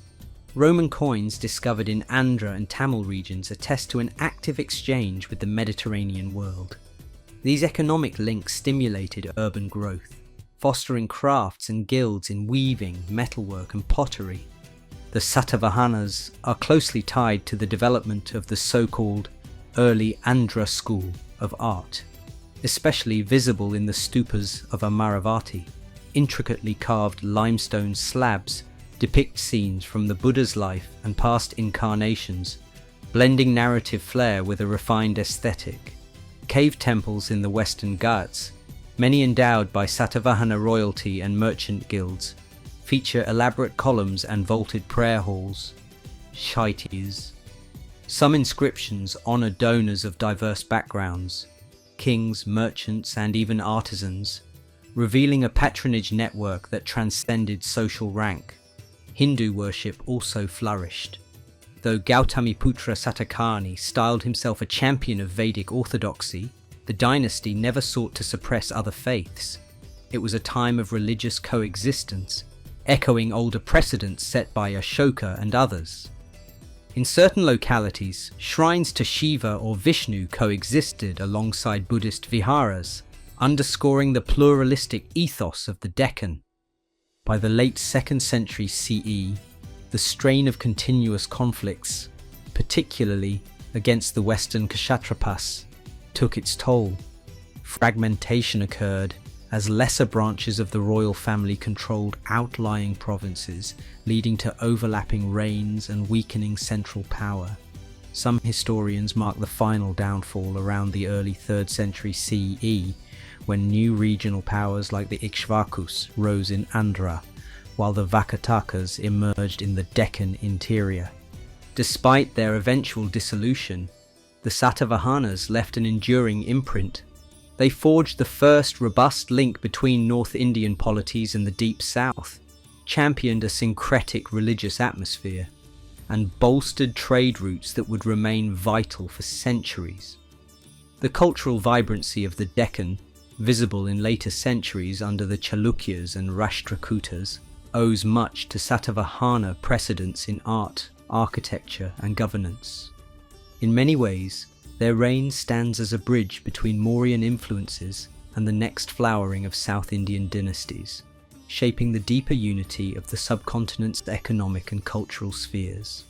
[SPEAKER 1] Roman coins discovered in Andhra and Tamil regions attest to an active exchange with the Mediterranean world. These economic links stimulated urban growth. fostering crafts and guilds in weaving, metalwork and pottery. The Satavahanas are closely tied to the development of the so-called early Andhra school of art, especially visible in the stupas of Amaravati. Intricately carved limestone slabs depict scenes from the Buddha's life and past incarnations, blending narrative flair with a refined aesthetic. Cave temples in the Western Ghats, many endowed by Satavahana royalty and merchant guilds, feature elaborate columns and vaulted prayer halls. Shaitis. Some inscriptions honor donors of diverse backgrounds, kings, merchants, and even artisans, revealing a patronage network that transcended social rank. Hindu worship also flourished. Though Gautamiputra Satakarni styled himself a champion of Vedic orthodoxy, the dynasty never sought to suppress other faiths. It was a time of religious coexistence, echoing older precedents set by Ashoka and others. In certain localities, shrines to Shiva or Vishnu coexisted alongside Buddhist viharas, underscoring the pluralistic ethos of the Deccan. By the late 2nd century CE, the strain of continuous conflicts, particularly against the Western Kshatrapas, took its toll. Fragmentation occurred as lesser branches of the royal family controlled outlying provinces, leading to overlapping reigns and weakening central power. Some historians mark the final downfall around the early 3rd century CE, when new regional powers like the Ikshvakus rose in Andhra, while the Vakatakas emerged in the Deccan interior. Despite their eventual dissolution, the Satavahanas left an enduring imprint. They forged the first robust link between North Indian polities and the Deep South, championed a syncretic religious atmosphere, and bolstered trade routes that would remain vital for centuries. The cultural vibrancy of the Deccan, visible in later centuries under the Chalukyas and Rashtrakutas, owes much to Satavahana precedents in art, architecture, and governance. In many ways, their reign stands as a bridge between Mauryan influences and the next flowering of South Indian dynasties, shaping the deeper unity of the subcontinent's economic and cultural spheres.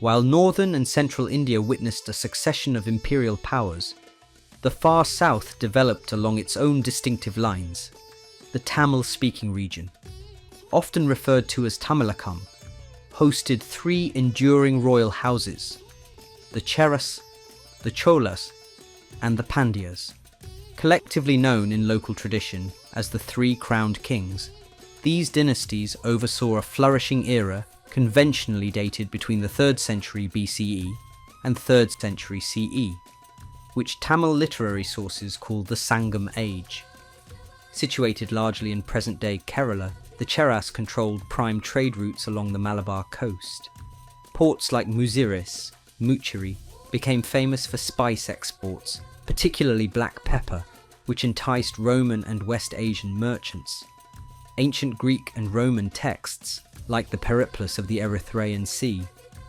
[SPEAKER 1] While northern and central India witnessed a succession of imperial powers, the far south developed along its own distinctive lines. The Tamil-speaking region, often referred to as Tamilakam, hosted 3 enduring royal houses: the Cheras, the Cholas, and the Pandyas. Collectively known in local tradition as the 3 crowned kings, these dynasties oversaw a flourishing era conventionally dated between the 3rd century BCE and 3rd century CE, which Tamil literary sources call the Sangam Age. Situated largely in present-day Kerala, the Cheras controlled prime trade routes along the Malabar coast. Ports like Muziris, Muchiri, became famous for spice exports, particularly black pepper, which enticed Roman and West Asian merchants. Ancient Greek and Roman texts, like the Periplus of the Erythraean Sea,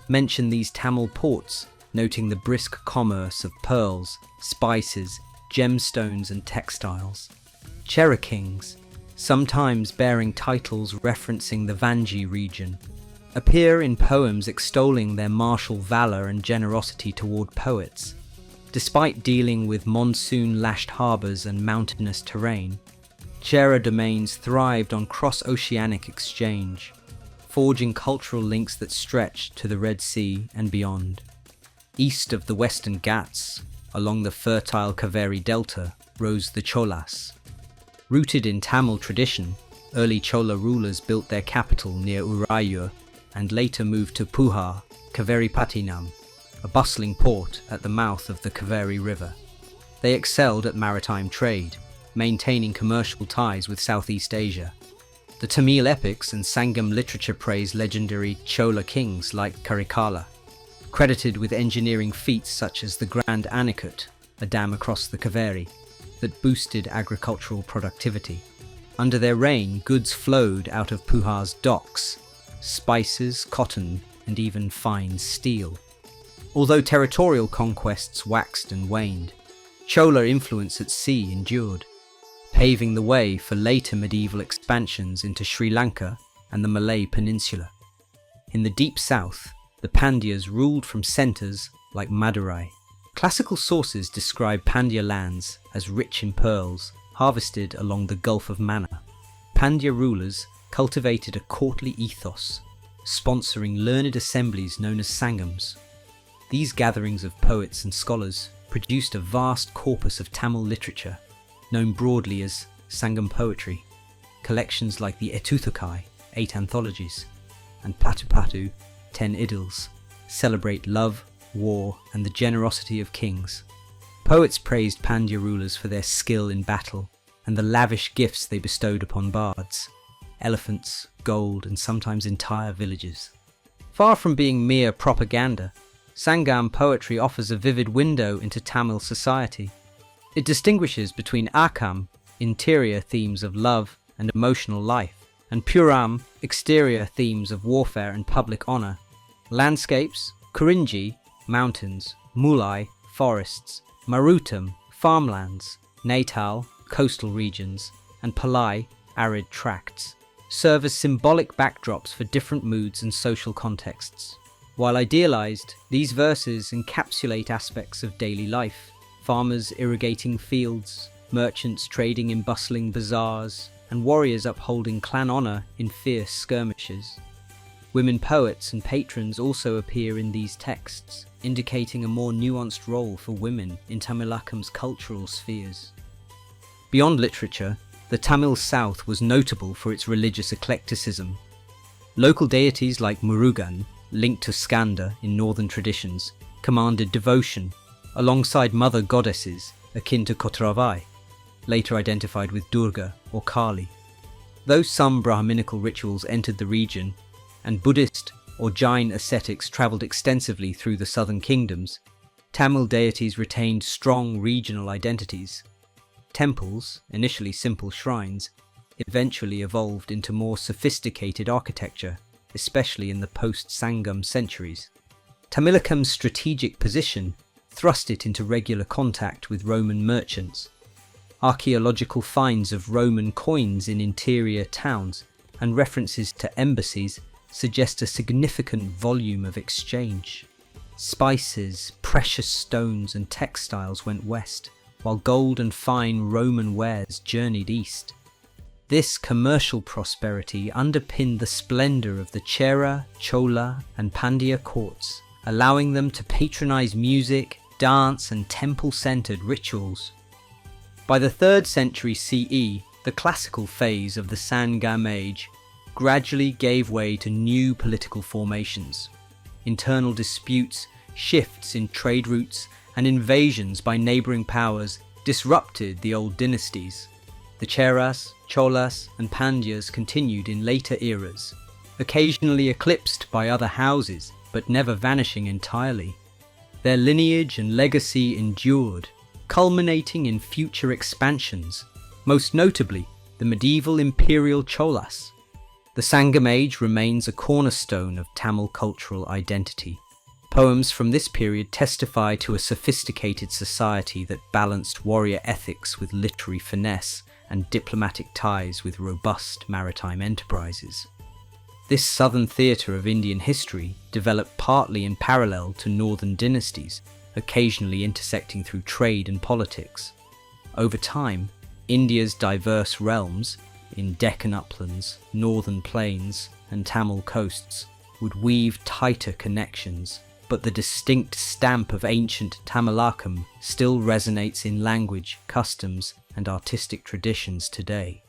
[SPEAKER 1] mention these Tamil ports, noting the brisk commerce of pearls, spices, gemstones and textiles. Chera kings, sometimes bearing titles referencing the Vanji region, appear in poems extolling their martial valour and generosity toward poets. Despite dealing with monsoon-lashed harbours and mountainous terrain, Chera domains thrived on cross-oceanic exchange, forging cultural links that stretched to the Red Sea and beyond. East of the Western Ghats, along the fertile Kaveri Delta, rose the Cholas. Rooted in Tamil tradition, early Chola rulers built their capital near Urayur and later moved to Puhar, Kaveripattinam, a bustling port at the mouth of the Kaveri River. They excelled at maritime trade, maintaining commercial ties with Southeast Asia. The Tamil epics and Sangam literature praise legendary Chola kings like Karikala, credited with engineering feats such as the Grand Anikut, a dam across the Kaveri, that boosted agricultural productivity. Under their reign, goods flowed out of Puhar's docks, spices, cotton, and even fine steel. Although territorial conquests waxed and waned, Chola influence at sea endured, paving the way for later medieval expansions into Sri Lanka and the Malay Peninsula. In the deep south, the Pandyas ruled from centres like Madurai. Classical sources describe Pandya lands as rich in pearls, harvested along the Gulf of Mannar. Pandya rulers cultivated a courtly ethos, sponsoring learned assemblies known as Sangams. These gatherings of poets and scholars produced a vast corpus of Tamil literature, known broadly as Sangam poetry. Collections like the Etuthukai, 8 anthologies, and Patu Patu, 10 idylls, celebrate love, war, and the generosity of kings. Poets praised Pandya rulers for their skill in battle and the lavish gifts they bestowed upon bards, elephants, gold, and sometimes entire villages. Far from being mere propaganda, Sangam poetry offers a vivid window into Tamil society. It distinguishes between Akam, interior themes of love and emotional life, and Puram, exterior themes of warfare and public honour. Landscapes, Kurinji, mountains, Mulai, forests, Marutam, farmlands, Natal, coastal regions, and Palai, arid tracts, serve as symbolic backdrops for different moods and social contexts. While idealized, these verses encapsulate aspects of daily life: farmers irrigating fields, merchants trading in bustling bazaars, and warriors upholding clan honor in fierce skirmishes. Women poets and patrons also appear in these texts, indicating a more nuanced role for women in Tamilakam's cultural spheres. Beyond literature, the Tamil South was notable for its religious eclecticism. Local deities like Murugan, linked to Skanda in northern traditions, commanded devotion, alongside mother goddesses akin to Kotravai, later identified with Durga or Kali. Though some Brahminical rituals entered the region, and Buddhist or Jain ascetics travelled extensively through the southern kingdoms, Tamil deities retained strong regional identities. Temples, initially simple shrines, eventually evolved into more sophisticated architecture, especially in the post-Sangam centuries. Tamilakam's strategic position thrust it into regular contact with Roman merchants. Archaeological finds of Roman coins in interior towns and references to embassies suggest a significant volume of exchange. Spices, precious stones, and textiles went west, while gold and fine Roman wares journeyed east. This commercial prosperity underpinned the splendour of the Chera, Chola, and Pandya courts, allowing them to patronize music, dance, and temple-centered rituals. By the 3rd century CE, the classical phase of the Sangam age gradually gave way to new political formations. Internal disputes, shifts in trade routes, and invasions by neighbouring powers disrupted the old dynasties. The Cheras, Cholas, and Pandyas continued in later eras, occasionally eclipsed by other houses, but never vanishing entirely. Their lineage and legacy endured, culminating in future expansions, most notably the medieval imperial Cholas. The Sangam age remains a cornerstone of Tamil cultural identity. Poems from this period testify to a sophisticated society that balanced warrior ethics with literary finesse and diplomatic ties with robust maritime enterprises. This southern theatre of Indian history developed partly in parallel to northern dynasties, occasionally intersecting through trade and politics. Over time, India's diverse realms, in Deccan uplands, northern plains, and Tamil coasts, would weave tighter connections, but the distinct stamp of ancient Tamilakam still resonates in language, customs, and artistic traditions today.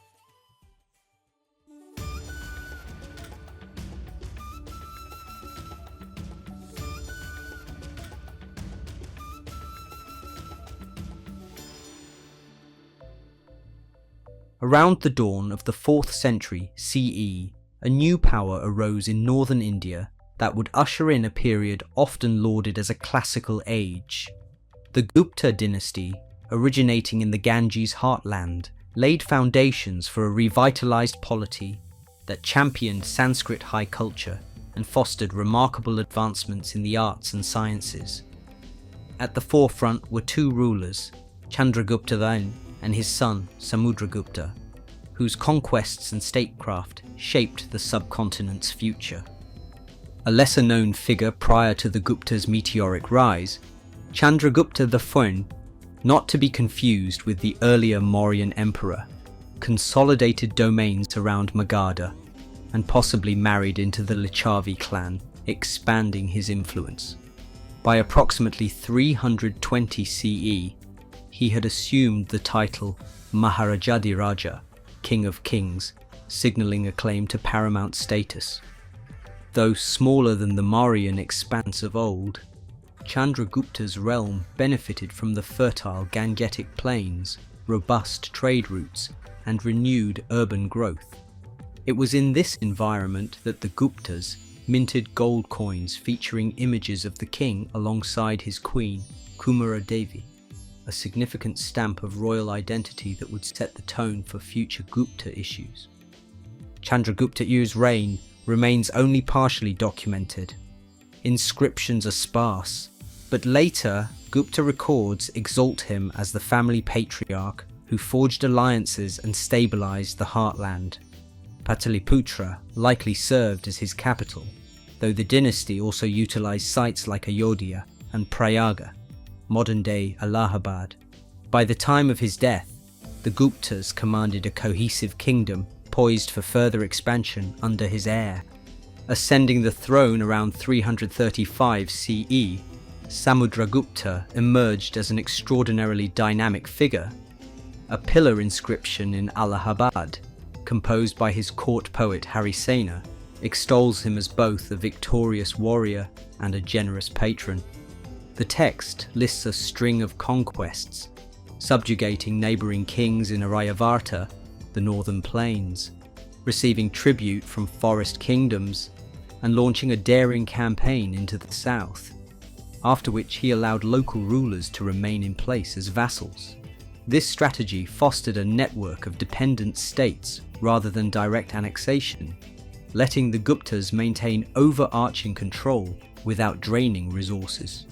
[SPEAKER 1] Around the dawn of the 4th century CE, a new power arose in northern India that would usher in a period often lauded as a classical age. The Gupta dynasty, originating in the Ganges heartland, laid foundations for a revitalized polity that championed Sanskrit high culture and fostered remarkable advancements in the arts and sciences. At the forefront were two rulers, Chandragupta I and his son Samudragupta, whose conquests and statecraft shaped the subcontinent's future. A lesser-known figure prior to the Gupta's meteoric rise, Chandragupta I, not to be confused with the earlier Mauryan emperor, consolidated domains around Magadha and possibly married into the Lichavi clan, expanding his influence. By approximately 320 CE, he had assumed the title Maharajadiraja, King of Kings, signalling a claim to paramount status. Though smaller than the Mauryan expanse of old, Chandragupta's realm benefited from the fertile Gangetic plains, robust trade routes, and renewed urban growth. It was in this environment that the Guptas minted gold coins featuring images of the king alongside his queen, Kumara Devi, a significant stamp of royal identity that would set the tone for future Gupta issues. Chandragupta I's reign remains only partially documented. Inscriptions are sparse, but later Gupta records exalt him as the family patriarch who forged alliances and stabilized the heartland. Pataliputra likely served as his capital, though the dynasty also utilized sites like Ayodhya and Prayaga, modern-day Allahabad. By the time of his death, the Guptas commanded a cohesive kingdom poised for further expansion under his heir. Ascending the throne around 335 CE, Samudragupta emerged as an extraordinarily dynamic figure. A pillar inscription in Allahabad, composed by his court poet Harisena, extols him as both a victorious warrior and a generous patron. The text lists a string of conquests, subjugating neighbouring kings in Aryabhata, the northern plains, receiving tribute from forest kingdoms, and launching a daring campaign into the south, after which he allowed local rulers to remain in place as vassals. This strategy fostered a network of dependent states rather than direct annexation, letting the Guptas maintain overarching control without draining resources.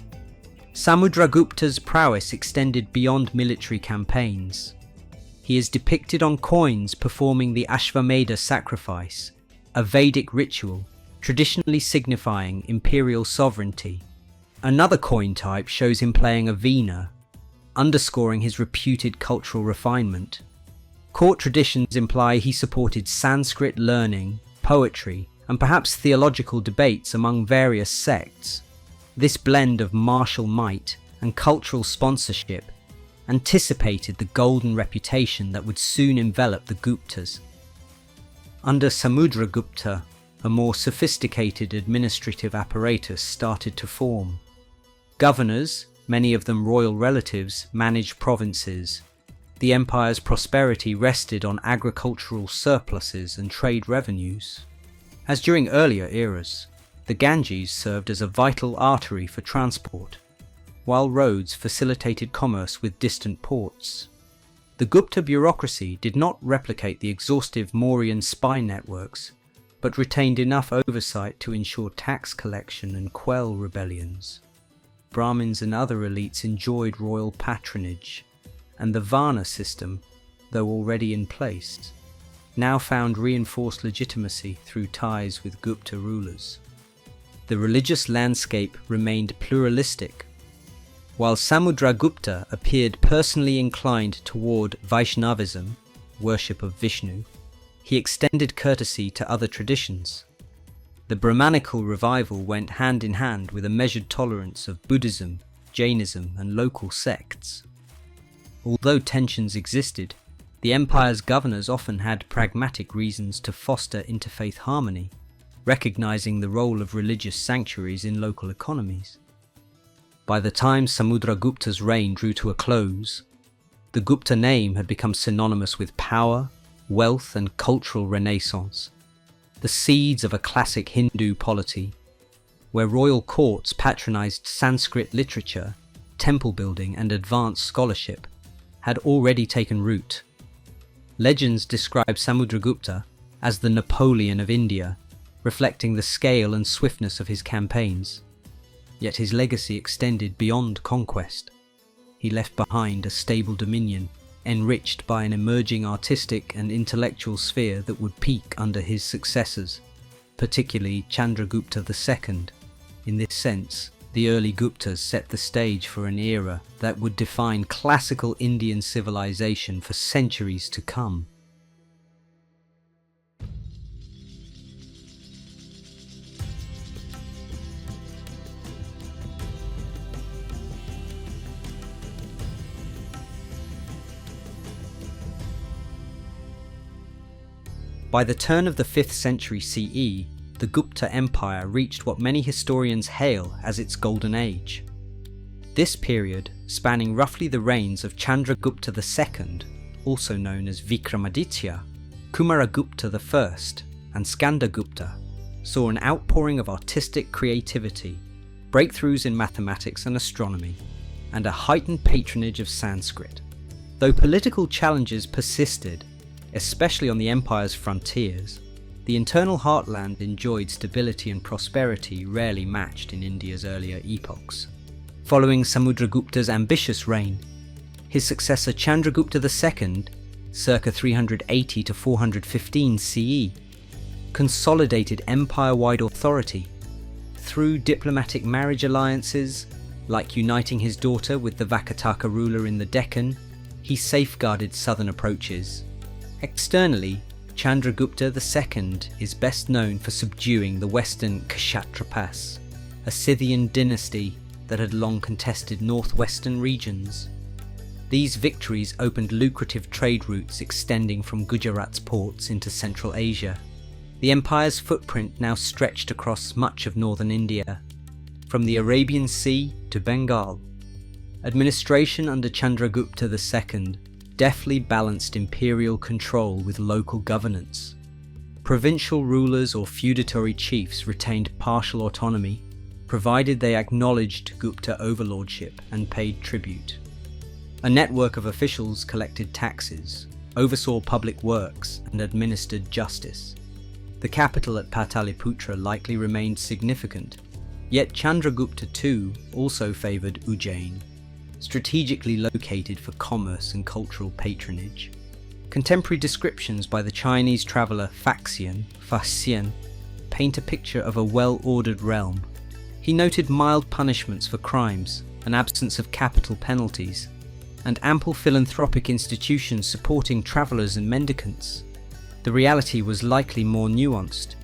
[SPEAKER 1] Samudragupta's prowess extended beyond military campaigns. He is depicted on coins performing the Ashvamedha sacrifice, a Vedic ritual traditionally signifying imperial sovereignty. Another coin type shows him playing a veena, underscoring his reputed cultural refinement. Court traditions imply he supported Sanskrit learning, poetry, and perhaps theological debates among various sects. This blend of martial might and cultural sponsorship anticipated the golden reputation that would soon envelop the Guptas. Under Samudragupta, a more sophisticated administrative apparatus started to form. Governors, many of them royal relatives, managed provinces. The empire's prosperity rested on agricultural surpluses and trade revenues. As during earlier eras, the Ganges served as a vital artery for transport, while roads facilitated commerce with distant ports. The Gupta bureaucracy did not replicate the exhaustive Mauryan spy networks, but retained enough oversight to ensure tax collection and quell rebellions. Brahmins and other elites enjoyed royal patronage, and the Varna system, though already in place, now found reinforced legitimacy through ties with Gupta rulers. The religious landscape remained pluralistic. While Samudragupta appeared personally inclined toward Vaishnavism, worship of Vishnu, he extended courtesy to other traditions. The Brahmanical revival went hand in hand with a measured tolerance of Buddhism, Jainism, and local sects. Although tensions existed, the empire's governors often had pragmatic reasons to foster interfaith harmony, recognizing the role of religious sanctuaries in local economies. By the time Samudragupta's reign drew to a close, the Gupta name had become synonymous with power, wealth, and cultural renaissance, the seeds of a classic Hindu polity, where royal courts patronized Sanskrit literature, temple building, and advanced scholarship, had already taken root. Legends describe Samudragupta as the Napoleon of India, reflecting the scale and swiftness of his campaigns. Yet his legacy extended beyond conquest. He left behind a stable dominion, enriched by an emerging artistic and intellectual sphere that would peak under his successors, particularly Chandragupta II. In this sense, the early Guptas set the stage for an era that would define classical Indian civilization for centuries to come. By the turn of the 5th century CE, the Gupta Empire reached what many historians hail as its golden age. This period, spanning roughly the reigns of Chandragupta II, also known as Vikramaditya, Kumaragupta I, and Skandagupta, saw an outpouring of artistic creativity, breakthroughs in mathematics and astronomy, and a heightened patronage of Sanskrit. Though political challenges persisted, especially on the empire's frontiers, the internal heartland enjoyed stability and prosperity rarely matched in India's earlier epochs. Following Samudragupta's ambitious reign, his successor Chandragupta II, circa 380 to 415 CE, consolidated empire-wide authority through diplomatic marriage alliances, like uniting his daughter with the Vakataka ruler in the Deccan. He safeguarded southern approaches. Externally, Chandragupta II is best known for subduing the western Kshatrapas, a Scythian dynasty that had long contested northwestern regions. These victories opened lucrative trade routes extending from Gujarat's ports into Central Asia. The empire's footprint now stretched across much of northern India, from the Arabian Sea to Bengal. Administration under Chandragupta II deftly balanced imperial control with local governance. Provincial rulers or feudatory chiefs retained partial autonomy, provided they acknowledged Gupta overlordship and paid tribute. A network of officials collected taxes, oversaw public works, and administered justice. The capital at Pataliputra likely remained significant, yet Chandragupta II also favoured Ujjain, strategically located for commerce and cultural patronage. Contemporary descriptions by the Chinese traveller Faxian paint a picture of a well-ordered realm. He noted mild punishments for crimes, an absence of capital penalties, and ample philanthropic institutions supporting travellers and mendicants. The reality was likely more nuanced.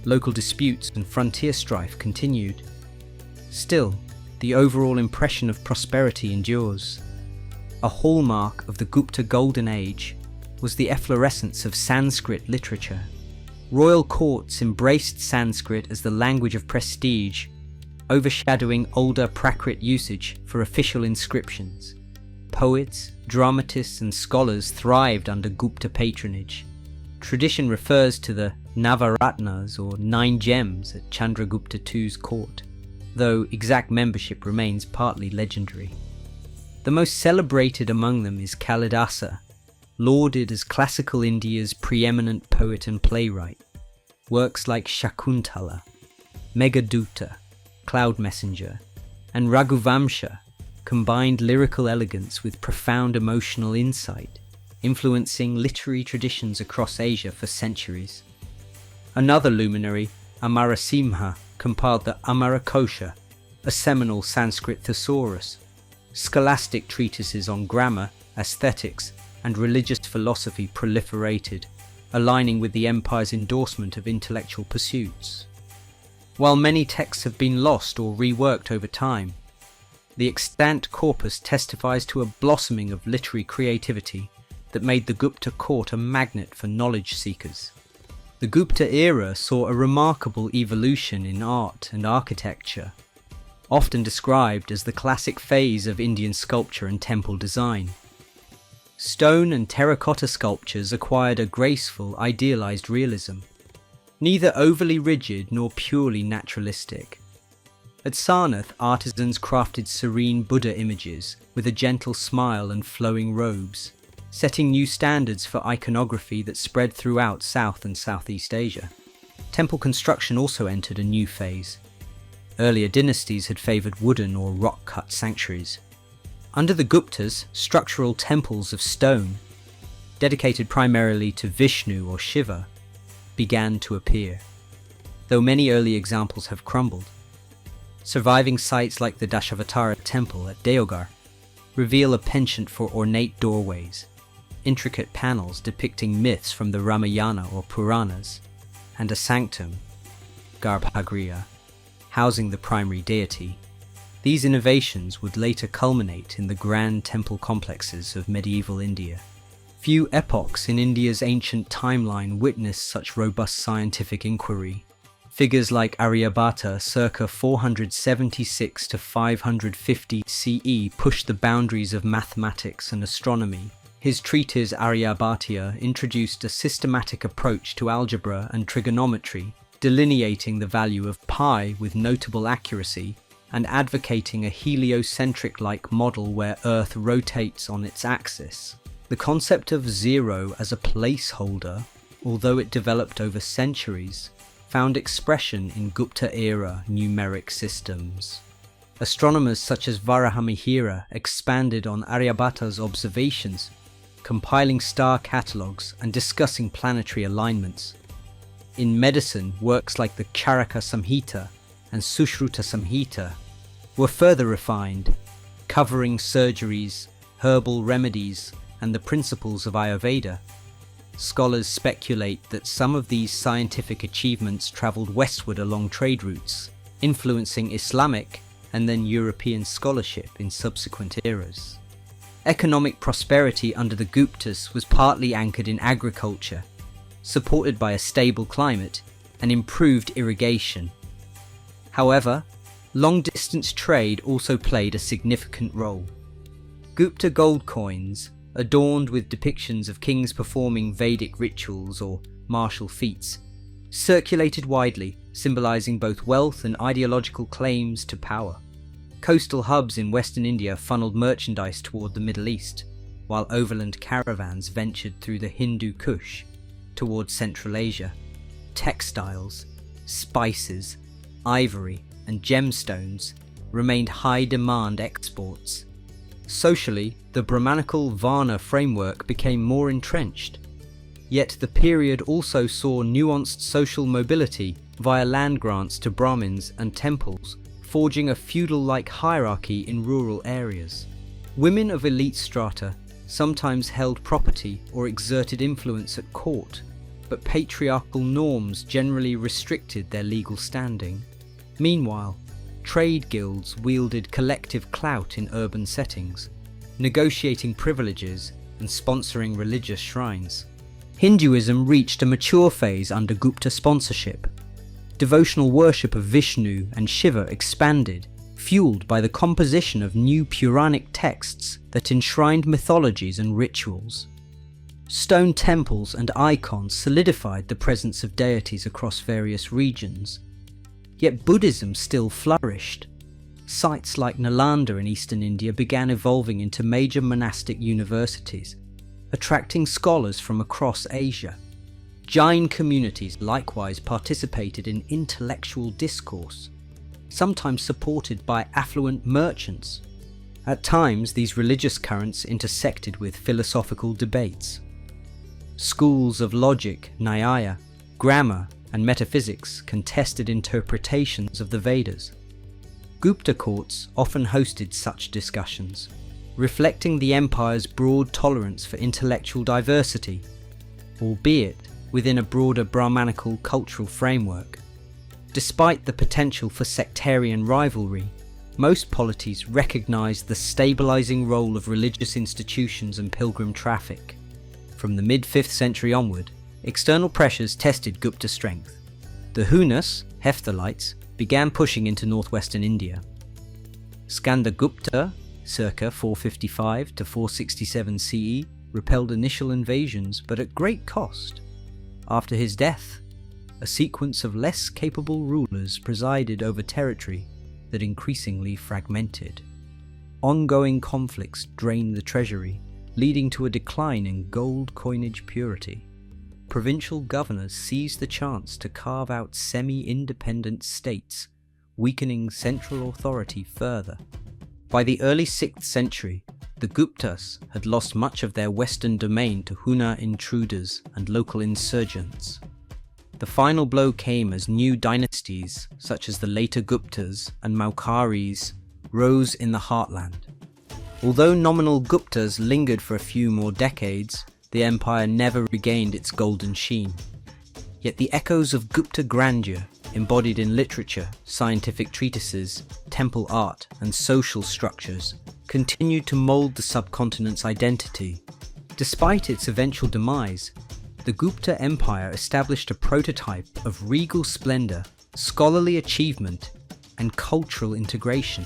[SPEAKER 1] Local disputes and frontier strife continued. Still, the overall impression of prosperity endures. A hallmark of the Gupta Golden Age was the efflorescence of Sanskrit literature. Royal courts embraced Sanskrit as the language of prestige, overshadowing older Prakrit usage for official inscriptions. Poets, dramatists, and scholars thrived under Gupta patronage. Tradition refers to the Navaratnas, or 9 gems, at Chandragupta II's court, though exact membership remains partly legendary. The most celebrated among them is Kalidasa, lauded as classical India's preeminent poet and playwright. Works like Shakuntala, Meghaduta, Cloud Messenger, and Raghuvamsha combined lyrical elegance with profound emotional insight, influencing literary traditions across Asia for centuries. Another luminary, Amarasimha, compiled the Amarakosha, a seminal Sanskrit thesaurus. Scholastic treatises on grammar, aesthetics, and religious philosophy proliferated, aligning with the empire's endorsement of intellectual pursuits. While many texts have been lost or reworked over time, the extant corpus testifies to a blossoming of literary creativity that made the Gupta court a magnet for knowledge seekers. The Gupta era saw a remarkable evolution in art and architecture, often described as the classic phase of Indian sculpture and temple design. Stone and terracotta sculptures acquired a graceful, idealized realism, neither overly rigid nor purely naturalistic. At Sarnath, artisans crafted serene Buddha images with a gentle smile and flowing robes, setting new standards for iconography that spread throughout South and Southeast Asia. Temple construction also entered a new phase. Earlier dynasties had favoured wooden or rock-cut sanctuaries. Under the Guptas, structural temples of stone, dedicated primarily to Vishnu or Shiva, began to appear, though many early examples have crumbled. Surviving sites like the Dashavatara temple at Deoghar reveal a penchant for ornate doorways, intricate panels depicting myths from the Ramayana or Puranas, and a sanctum, Garbhagriha, housing the primary deity. These innovations would later culminate in the grand temple complexes of medieval India. Few epochs in India's ancient timeline witnessed such robust scientific inquiry. Figures like Aryabhata circa 476 to 550 CE pushed the boundaries of mathematics and astronomy. His treatise Aryabhata introduced a systematic approach to algebra and trigonometry, delineating the value of pi with notable accuracy and advocating a heliocentric-like model where Earth rotates on its axis. The concept of zero as a placeholder, although it developed over centuries, found expression in Gupta-era numeric systems. Astronomers such as Varahamihira expanded on Aryabhata's observations, compiling star catalogues and discussing planetary alignments. In medicine, works like the Charaka Samhita and Sushruta Samhita were further refined, covering surgeries, herbal remedies, and the principles of Ayurveda. Scholars speculate that some of these scientific achievements travelled westward along trade routes, influencing Islamic and then European scholarship in subsequent eras. Economic prosperity under the Guptas was partly anchored in agriculture, supported by a stable climate and improved irrigation. However, long-distance trade also played a significant role. Gupta gold coins, adorned with depictions of kings performing Vedic rituals or martial feats, circulated widely, symbolizing both wealth and ideological claims to power. Coastal hubs in Western India funneled merchandise toward the Middle East, while overland caravans ventured through the Hindu Kush towards Central Asia. Textiles, spices, ivory, and gemstones remained high-demand exports. Socially, the Brahmanical Varna framework became more entrenched. Yet the period also saw nuanced social mobility via land grants to Brahmins and temples, forging a feudal-like hierarchy in rural areas. Women of elite strata sometimes held property or exerted influence at court, but patriarchal norms generally restricted their legal standing. Meanwhile, trade guilds wielded collective clout in urban settings, negotiating privileges and sponsoring religious shrines. Hinduism reached a mature phase under Gupta sponsorship. Devotional worship of Vishnu and Shiva expanded, fueled by the composition of new Puranic texts that enshrined mythologies and rituals. Stone temples and icons solidified the presence of deities across various regions. Yet Buddhism still flourished. Sites like Nalanda in eastern India began evolving into major monastic universities, attracting scholars from across Asia. Jain communities likewise participated in intellectual discourse, sometimes supported by affluent merchants. At times, these religious currents intersected with philosophical debates. Schools of logic, Nyaya, grammar, and metaphysics contested interpretations of the Vedas. Gupta courts often hosted such discussions, reflecting the empire's broad tolerance for intellectual diversity, albeit within a broader Brahmanical cultural framework. Despite the potential for sectarian rivalry, most polities recognized the stabilizing role of religious institutions and pilgrim traffic. From the mid-5th century onward, external pressures tested Gupta strength. The Hunas, Hephthalites, began pushing into northwestern India. Skandagupta, circa 455 to 467 CE, repelled initial invasions but at great cost. After his death, a sequence of less capable rulers presided over territory that increasingly fragmented. Ongoing conflicts drained the treasury, leading to a decline in gold coinage purity. Provincial governors seized the chance to carve out semi-independent states, weakening central authority further. By the early 6th century, the Guptas had lost much of their western domain to Huna intruders and local insurgents. The final blow came as new dynasties, such as the later Guptas and Maukharis, rose in the heartland. Although nominal Guptas lingered for a few more decades, the empire never regained its golden sheen. Yet the echoes of Gupta grandeur, embodied in literature, scientific treatises, temple art, and social structures, continued to mold the subcontinent's identity. Despite its eventual demise, the Gupta Empire established a prototype of regal splendor, scholarly achievement, and cultural integration.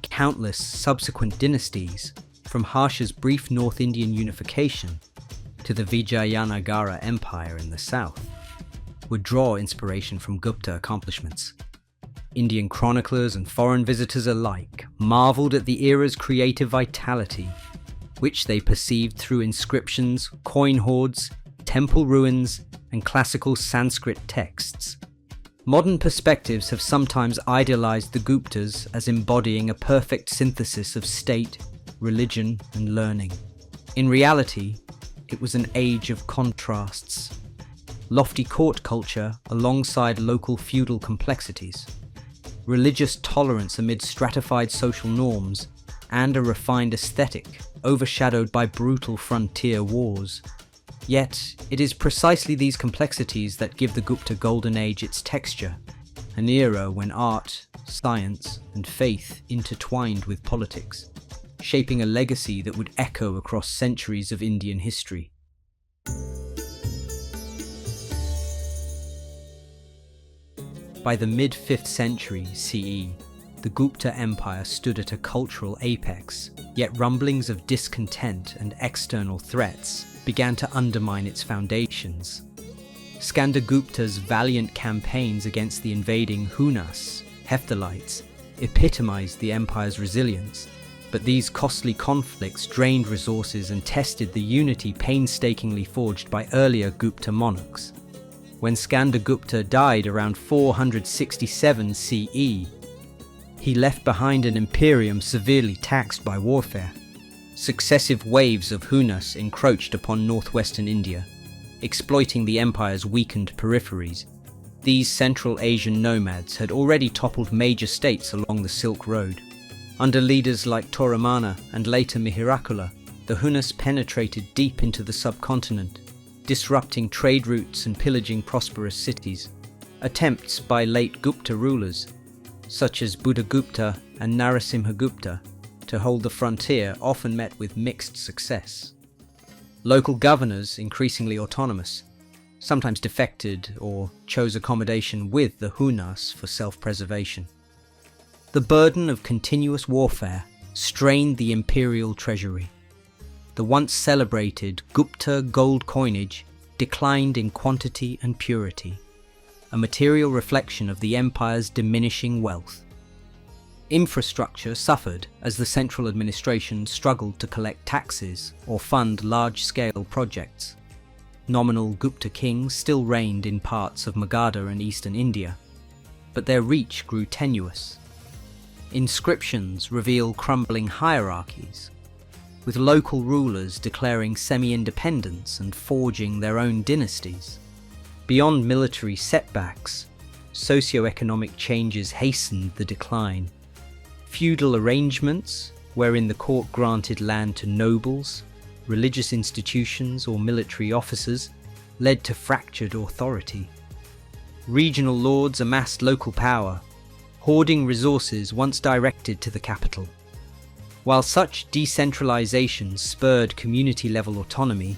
[SPEAKER 1] Countless subsequent dynasties, from Harsha's brief North Indian unification to the Vijayanagara Empire in the south, would draw inspiration from Gupta accomplishments. Indian chroniclers and foreign visitors alike marveled at the era's creative vitality, which they perceived through inscriptions, coin hoards, temple ruins, and classical Sanskrit texts. Modern perspectives have sometimes idealized the Guptas as embodying a perfect synthesis of state, religion, and learning. In reality, it was an age of contrasts. Lofty court culture alongside local feudal complexities, religious tolerance amid stratified social norms, and a refined aesthetic overshadowed by brutal frontier wars. Yet, it is precisely these complexities that give the Gupta Golden Age its texture, an era when art, science, and faith intertwined with politics, shaping a legacy that would echo across centuries of Indian history. By the mid-5th century CE, the Gupta Empire stood at a cultural apex, yet rumblings of discontent and external threats began to undermine its foundations. Skandargupta's valiant campaigns against the invading Hunas, Hephthalites, epitomized the empire's resilience, but these costly conflicts drained resources and tested the unity painstakingly forged by earlier Gupta monarchs. When Skandargupta died around 467 CE, he left behind an imperium severely taxed by warfare. Successive waves of Hunas encroached upon northwestern India, exploiting the empire's weakened peripheries. These Central Asian nomads had already toppled major states along the Silk Road. Under leaders like Toramana and later Mihirakula, the Hunas penetrated deep into the subcontinent, disrupting trade routes and pillaging prosperous cities. Attempts by late Gupta rulers, such as Buddhagupta and Narasimhagupta, to hold the frontier often met with mixed success. Local governors, increasingly autonomous, sometimes defected or chose accommodation with the Hunas for self-preservation. The burden of continuous warfare strained the imperial treasury. The once celebrated Gupta gold coinage declined in quantity and purity, a material reflection of the empire's diminishing wealth. Infrastructure suffered as the central administration struggled to collect taxes or fund large-scale projects. Nominal Gupta kings still reigned in parts of Magadha and eastern India, but their reach grew tenuous. Inscriptions reveal crumbling hierarchies, with local rulers declaring semi-independence and forging their own dynasties. Beyond military setbacks, socio-economic changes hastened the decline. Feudal arrangements, wherein the court granted land to nobles, religious institutions, or military officers, led to fractured authority. Regional lords amassed local power, hoarding resources once directed to the capital. While such decentralization spurred community-level autonomy,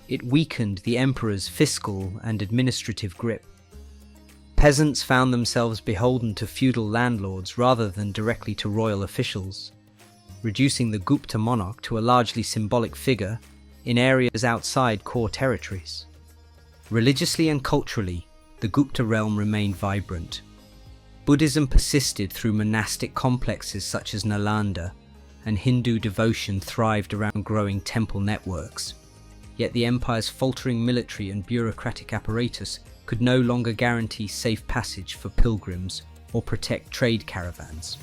[SPEAKER 1] it weakened the emperor's fiscal and administrative grip. Peasants found themselves beholden to feudal landlords rather than directly to royal officials, reducing the Gupta monarch to a largely symbolic figure in areas outside core territories. Religiously and culturally, the Gupta realm remained vibrant. Buddhism persisted through monastic complexes such as Nalanda, and Hindu devotion thrived around growing temple networks. Yet the empire's faltering military and bureaucratic apparatus could no longer guarantee safe passage for pilgrims or protect trade caravans.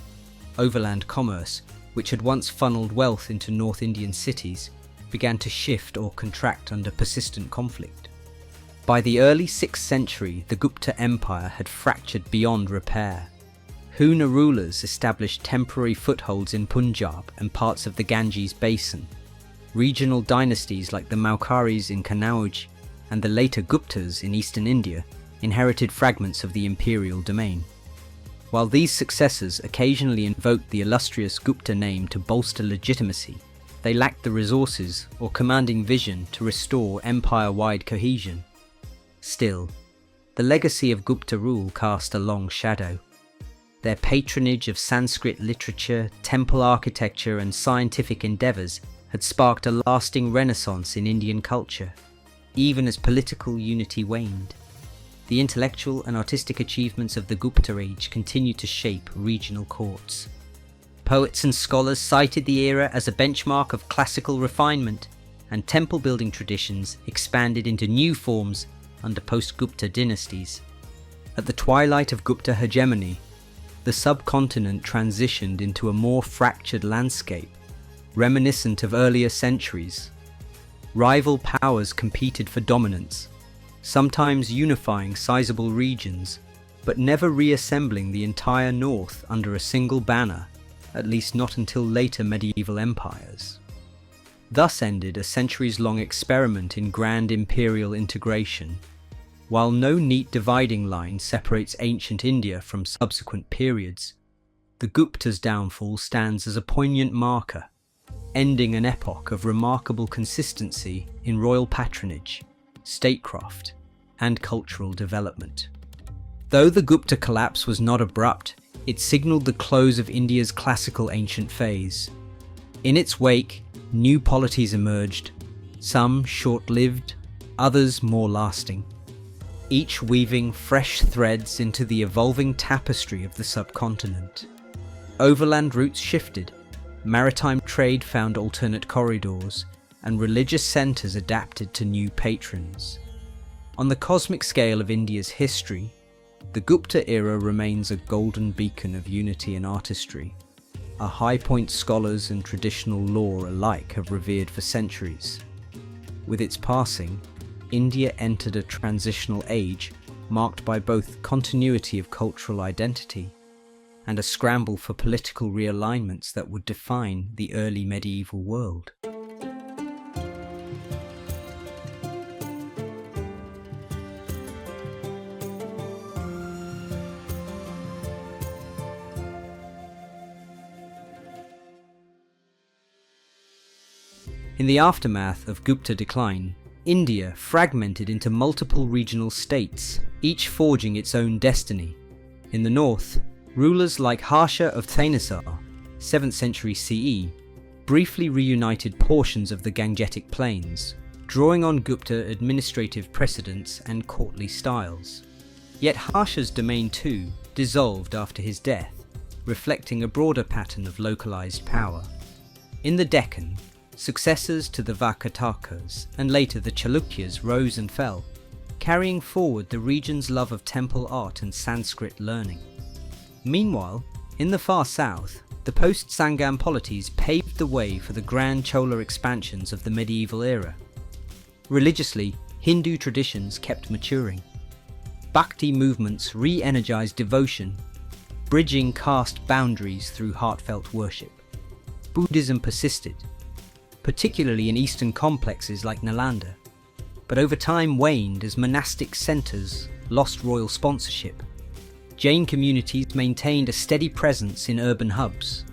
[SPEAKER 1] Overland commerce, which had once funneled wealth into North Indian cities, began to shift or contract under persistent conflict. By the early 6th century, the Gupta Empire had fractured beyond repair. Huna rulers established temporary footholds in Punjab and parts of the Ganges basin. Regional dynasties like the Maukharis in Kannauj and the later Guptas in eastern India inherited fragments of the imperial domain. While these successors occasionally invoked the illustrious Gupta name to bolster legitimacy, they lacked the resources or commanding vision to restore empire-wide cohesion. Still, the legacy of Gupta rule cast a long shadow. Their patronage of Sanskrit literature, temple architecture, and scientific endeavours had sparked a lasting renaissance in Indian culture, even as political unity waned. The intellectual and artistic achievements of the Gupta age continued to shape regional courts. Poets and scholars cited the era as a benchmark of classical refinement, and temple-building traditions expanded into new forms under post-Gupta dynasties. At the twilight of Gupta hegemony, the subcontinent transitioned into a more fractured landscape, reminiscent of earlier centuries. Rival powers competed for dominance, sometimes unifying sizable regions, but never reassembling the entire north under a single banner, at least not until later medieval empires. Thus ended a centuries-long experiment in grand imperial integration. While no neat dividing line separates ancient India from subsequent periods, the Gupta's downfall stands as a poignant marker, ending an epoch of remarkable consistency in royal patronage, statecraft, and cultural development. Though the Gupta collapse was not abrupt, it signalled the close of India's classical ancient phase. In its wake, new polities emerged, some short-lived, others more lasting, each weaving fresh threads into the evolving tapestry of the subcontinent. Overland routes shifted, maritime trade found alternate corridors, and religious centres adapted to new patrons. On the cosmic scale of India's history, the Gupta era remains a golden beacon of unity and artistry, a high point scholars and traditional lore alike have revered for centuries. With its passing, India entered a transitional age marked by both continuity of cultural identity and a scramble for political realignments that would define the early medieval world. In the aftermath of Gupta decline, India fragmented into multiple regional states, each forging its own destiny. In the north, rulers like Harsha of Thanesar, 7th century CE, briefly reunited portions of the Gangetic Plains, drawing on Gupta administrative precedents and courtly styles. Yet Harsha's domain too dissolved after his death, reflecting a broader pattern of localized power. In the Deccan, successors to the Vakatakas and later the Chalukyas rose and fell, carrying forward the region's love of temple art and Sanskrit learning. Meanwhile, in the far south, the post-Sangam polities paved the way for the grand Chola expansions of the medieval era. Religiously, Hindu traditions kept maturing. Bhakti movements re-energized devotion, bridging caste boundaries through heartfelt worship. Buddhism persisted, particularly in eastern complexes like Nalanda, but over time waned as monastic centres lost royal sponsorship. Jain communities maintained a steady presence in urban hubs.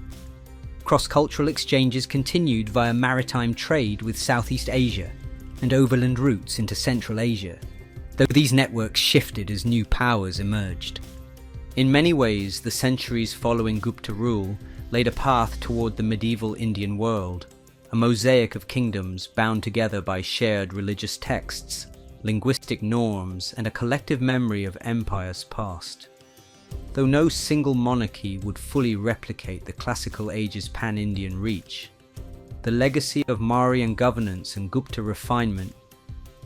[SPEAKER 1] Cross-cultural exchanges continued via maritime trade with Southeast Asia and overland routes into Central Asia, though these networks shifted as new powers emerged. In many ways, the centuries following Gupta rule laid a path toward the medieval Indian world, a mosaic of kingdoms bound together by shared religious texts, linguistic norms, and a collective memory of empires past. Though no single monarchy would fully replicate the classical age's pan-Indian reach, the legacy of Mauryan governance and Gupta refinement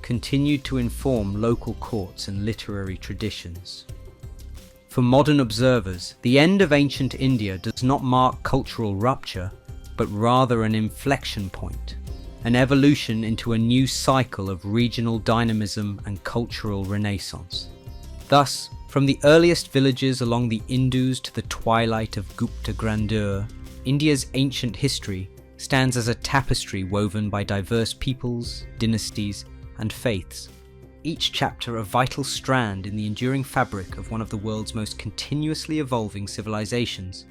[SPEAKER 1] continued to inform local courts and literary traditions. For modern observers, the end of ancient India does not mark cultural rupture, but rather an inflection point, an evolution into a new cycle of regional dynamism and cultural renaissance. Thus, from the earliest villages along the Indus to the twilight of Gupta grandeur, India's ancient history stands as a tapestry woven by diverse peoples, dynasties, and faiths, each chapter a vital strand in the enduring fabric of one of the world's most continuously evolving civilizations.